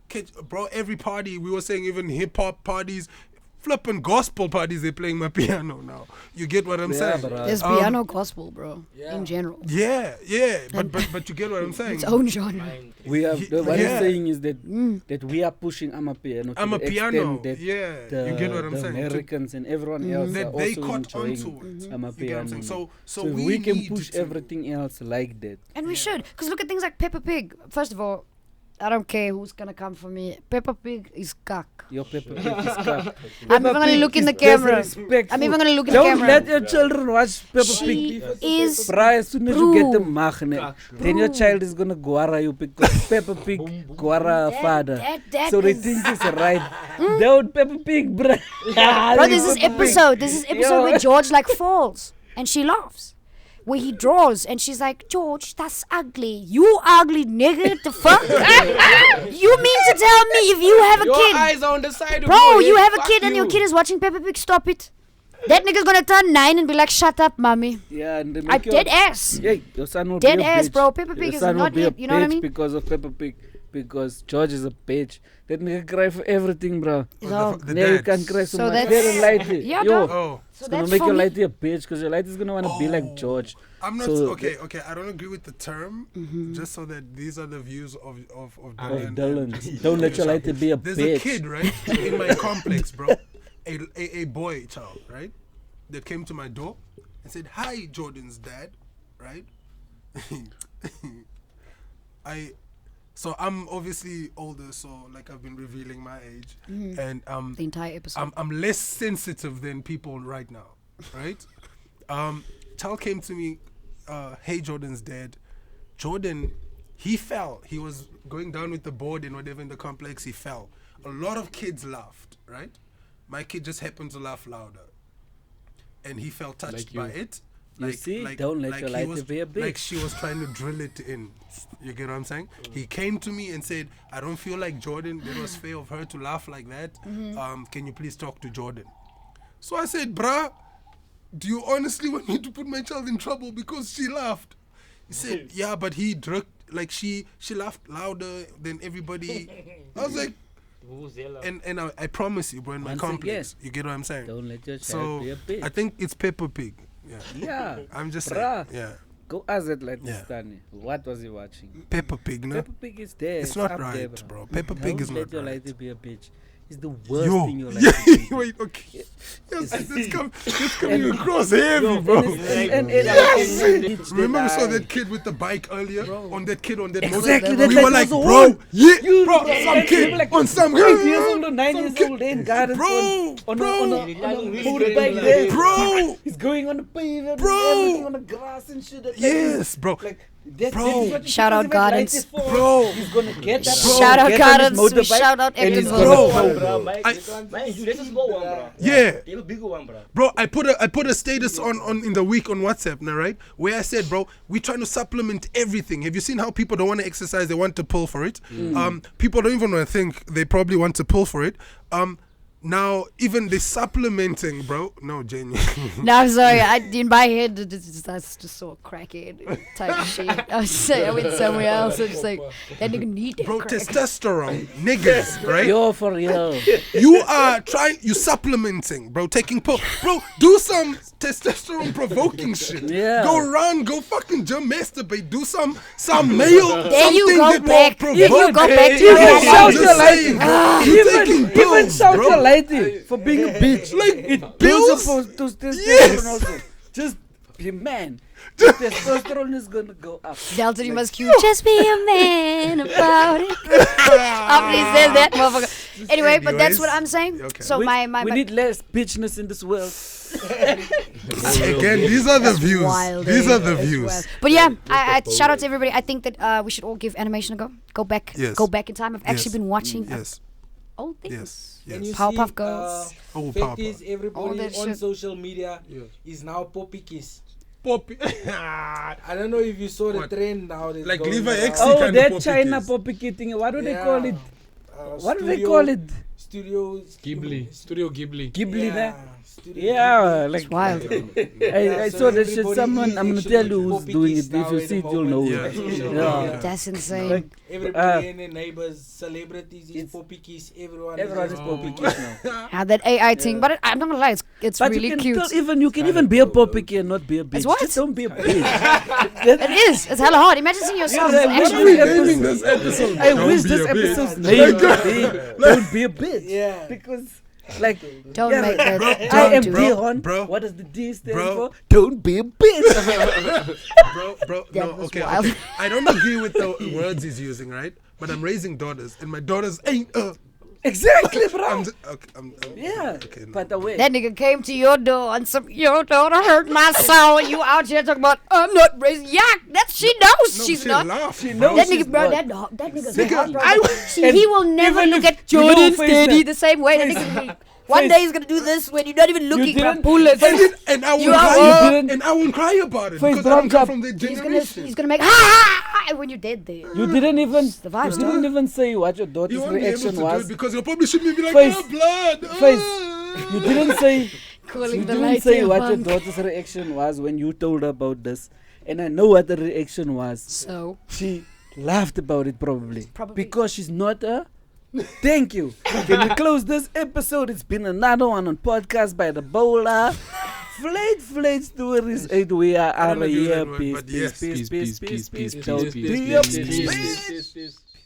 every party we were saying, even hip hop parties, flipping gospel parties, they're playing my piano now. You get what I'm saying? bruh. There's piano gospel, bro, in general. Yeah, but you get what I'm saying? Its own genre. We have what yeah. he's saying is that that we are pushing Amapiano to I'm a the piano. extent that Yeah, you get what I'm the saying? Americans and everyone else That are they also caught enjoying onto it. Amapiano. You get what I'm saying? So So we we can need push to- everything else like that. And we should. Because look at things like Peppa Pig. First of all, I don't care who's going to come for me. Peppa Pig is cock. Your Peppa Pig is crap. I'm even going to look in the camera. I'm even going to look in the Don't camera. let your children watch Peppa She Pig. is... Bro, as soon as you get the Bro. magnet, then your child is gonna guara you because Peppa Pig guara father. that So they is- think it's right. Don't Peppa Pig, bro. Bro, there's this episode. There's this episode where George like falls and she laughs. Where he draws and she's like, George, that's ugly. You ugly nigga, the fuck? You mean to tell me if you have a Your kid, eyes are on the side of bro, your you head, have a fuck kid and your you. kid is watching Peppa Pig, stop it. That nigga's gonna turn 9 and be like, shut up, mommy. Yeah, and they I'm make your, dead ass. Yeah, your son will Dead be a ass, bitch. bro. Peppa Pig Your is son will not be a it, you know what I bitch mean? because of Peppa Pig. Because George is a bitch. That nigga cry for everything, bro. So, The Now you dads. can't cry so, So much. that's- Very lightly. Yeah, Yo, dog. Oh, so it's gonna that's make for your me. lighty a bitch because your lighty is gonna wanna be like George. I'm not So- okay. I don't agree with the term. Just so that these are the views of Of Dylan. Dylan. Don't let your lighty be a There's bitch. a kid, right, in my complex, bro. A boy child, right, that came to my door and said, "Hi, Jordan's dad," right? So I'm obviously older, so like I've been revealing my age, and The entire episode. I'm less sensitive than people right now, right? Child came to me, hey, Jordan's dad. Jordan, he fell. He was going down with the board and whatever in the complex. He fell. A lot of kids laughed, right? My kid just happened to laugh louder, and he felt touched Like you. by it. You see? Don't let your he light was- be a bitch. Like she was trying to drill it in. You get what I'm saying? He came to me and said, "I don't feel like Jordan. It was fair of her to laugh like that. Can you please talk to Jordan?" So I said, "Bruh, do you honestly want me to put my child in trouble because she laughed?" He said, "Yeah, but he drugged, like she laughed louder than everybody." I was like, and I promise you, bro, in my Once complex, again, you get what I'm saying? Don't let your child So be a bitch. I think it's Peppa Pig. Yeah, Yeah. I'm just Bruh. saying. Yeah, Go ask it like Yeah. this, Danny. What was he watching? Peppa Pig, no? Peppa Pig is there. It's not up there, right, bro. Peppa Pig Don't is let not your right. lighty be a bitch. It's the worst Yo, thing your lighty be. wait, okay. Yes, it's coming across heavy, bro. Remember we saw that kid with the bike earlier? On that kid on that Exactly, motor? that We kid were like, was bro, old. yeah, bro, some They kid were like on some 8 years old or 9 years kid. old in gardens Bro, on bro, a motorbike there. bro. He's going on the pavement, Bro. everything on the grass and shit. Like Yes, bro. Like that, Bro. that is what Shout out people light Gardens. it for. Bro. He's gonna get that. Bro. Shout out get on his Gardens. We motorbike shout out and he's Epton. gonna Bro. go. This is small one, bro. Yeah. You have a bigger one, bro. Bro, I put a status on in the week on WhatsApp now, right? Where I said, bro, we're trying to supplement everything. Have you seen how people don't want to exercise, they want to pull for it? People don't even want to think, they probably want to pull for it. Now even the supplementing, bro. No, genuine. No, I'm sorry. In my head, that's just so crackhead type of shit. I went somewhere else and just like, that nigga need that Bro, crack. testosterone, niggas, right? Yo, for real. You supplementing, bro, taking pill. Bro, do some testosterone provoking shit. Yeah. Go run, go fucking gym, masturbate, do some male. There you something go that will back. provoke. You go back to Even your shout I'm your just lighty. saying, bro. You taking Even pills, shout bro. your lighty for being a bitch. Like, It pills? builds to testosterone Yes. also. Just be a man. The testosterone is gonna go up. Delta, you must cue. Just be a man about it. After he says that, motherfucker. Anyway, but that's what Anyways. I'm saying. Okay. So we, my we need less bitchness in this world. Again, these are the views. wild, These eh? are the That's views. wild. But yeah, I shout out to everybody. I think that we should all give animation a go. Go back in time. I've actually been watching Yes. old things. Yes. And you Powerpuff see, Girls. Oh, Fetties, All everybody that on shit. social media is now Poppy Kiss. Poppy. I don't know if you saw the What? trend now. that's Like going Levi around. X? Oh, kind of that Poppy China Kiss. poppy thing. What do they Yeah. call it? What do they Studio- call it? Studios Studio Ghibli. Ghibli, Yeah, there? Studio Yeah, like It's wild. I so saw that shit. everybody Someone, is I'm gonna actually tell you who's Poppy doing Kiss it. now If you at see the it, you'll know. Yeah. it. Social Yeah. media. That's insane. Like, Everybody and their neighbors, celebrities is Poppy Kiss. Everyone everyone is poppy kiss now. That AI thing, but I'm not gonna lie, it's But really you can cute. still you can even be a poppy kid and not be a bitch. It's what? Just don't be a bitch. It is. It's hella hard. Imagine seeing yourself. Yeah, as what actually are we naming this episode? I Don't wish be this a bitch. episode's name would be Don't Be a Bitch. Yeah. Because, like, Don't yeah, make that. I am Don't do bro, it. Dion. bro, What does the D stand bro. for? Don't be a bitch. Bro, That no, was okay, wild. okay. I don't agree with the words he's using, right? But I'm raising daughters, and my daughters ain't. Exactly, bro. I'm Yeah. okay, no. But the way. That nigga came to your door and some your daughter hurt my soul. You out here talking about I'm not raising. Yeah, that she knows No, she's she not. laughed, She bro. knows. That she's nigga, bro, not. that nigga's Nigga, hard, bro. I- See, he will never even look if at you know Jordan face Steady that- the same way. That nigga, one face- day he's gonna do this when you're not even looking. didn't- Bullets. And I You won't are- cry. you didn't- And I won't cry about it Face because I don't drums come up. from the He's generation. gonna make ha ha ha when you're dead there. You didn't even. the vibe, You star. didn't even say what your You daughter's won't be able to reaction do was. it because you'll probably shoot me and be like, Face. blood. Face. You didn't say. Calling You the didn't light say here, what your punk. daughter's reaction was when you told her about this, and I know what the reaction was. So She laughed about it probably. Probably. Because she's not a. Thank you. Can we close this episode? It's been another one on Podcast by the Bowler. Flight stories. And we are I out don't of agree with here. that word, Peace, but peace, yes. peace, peace, peace, peace. peace, Don't peace, be peace, a peace, bitch. peace, peace.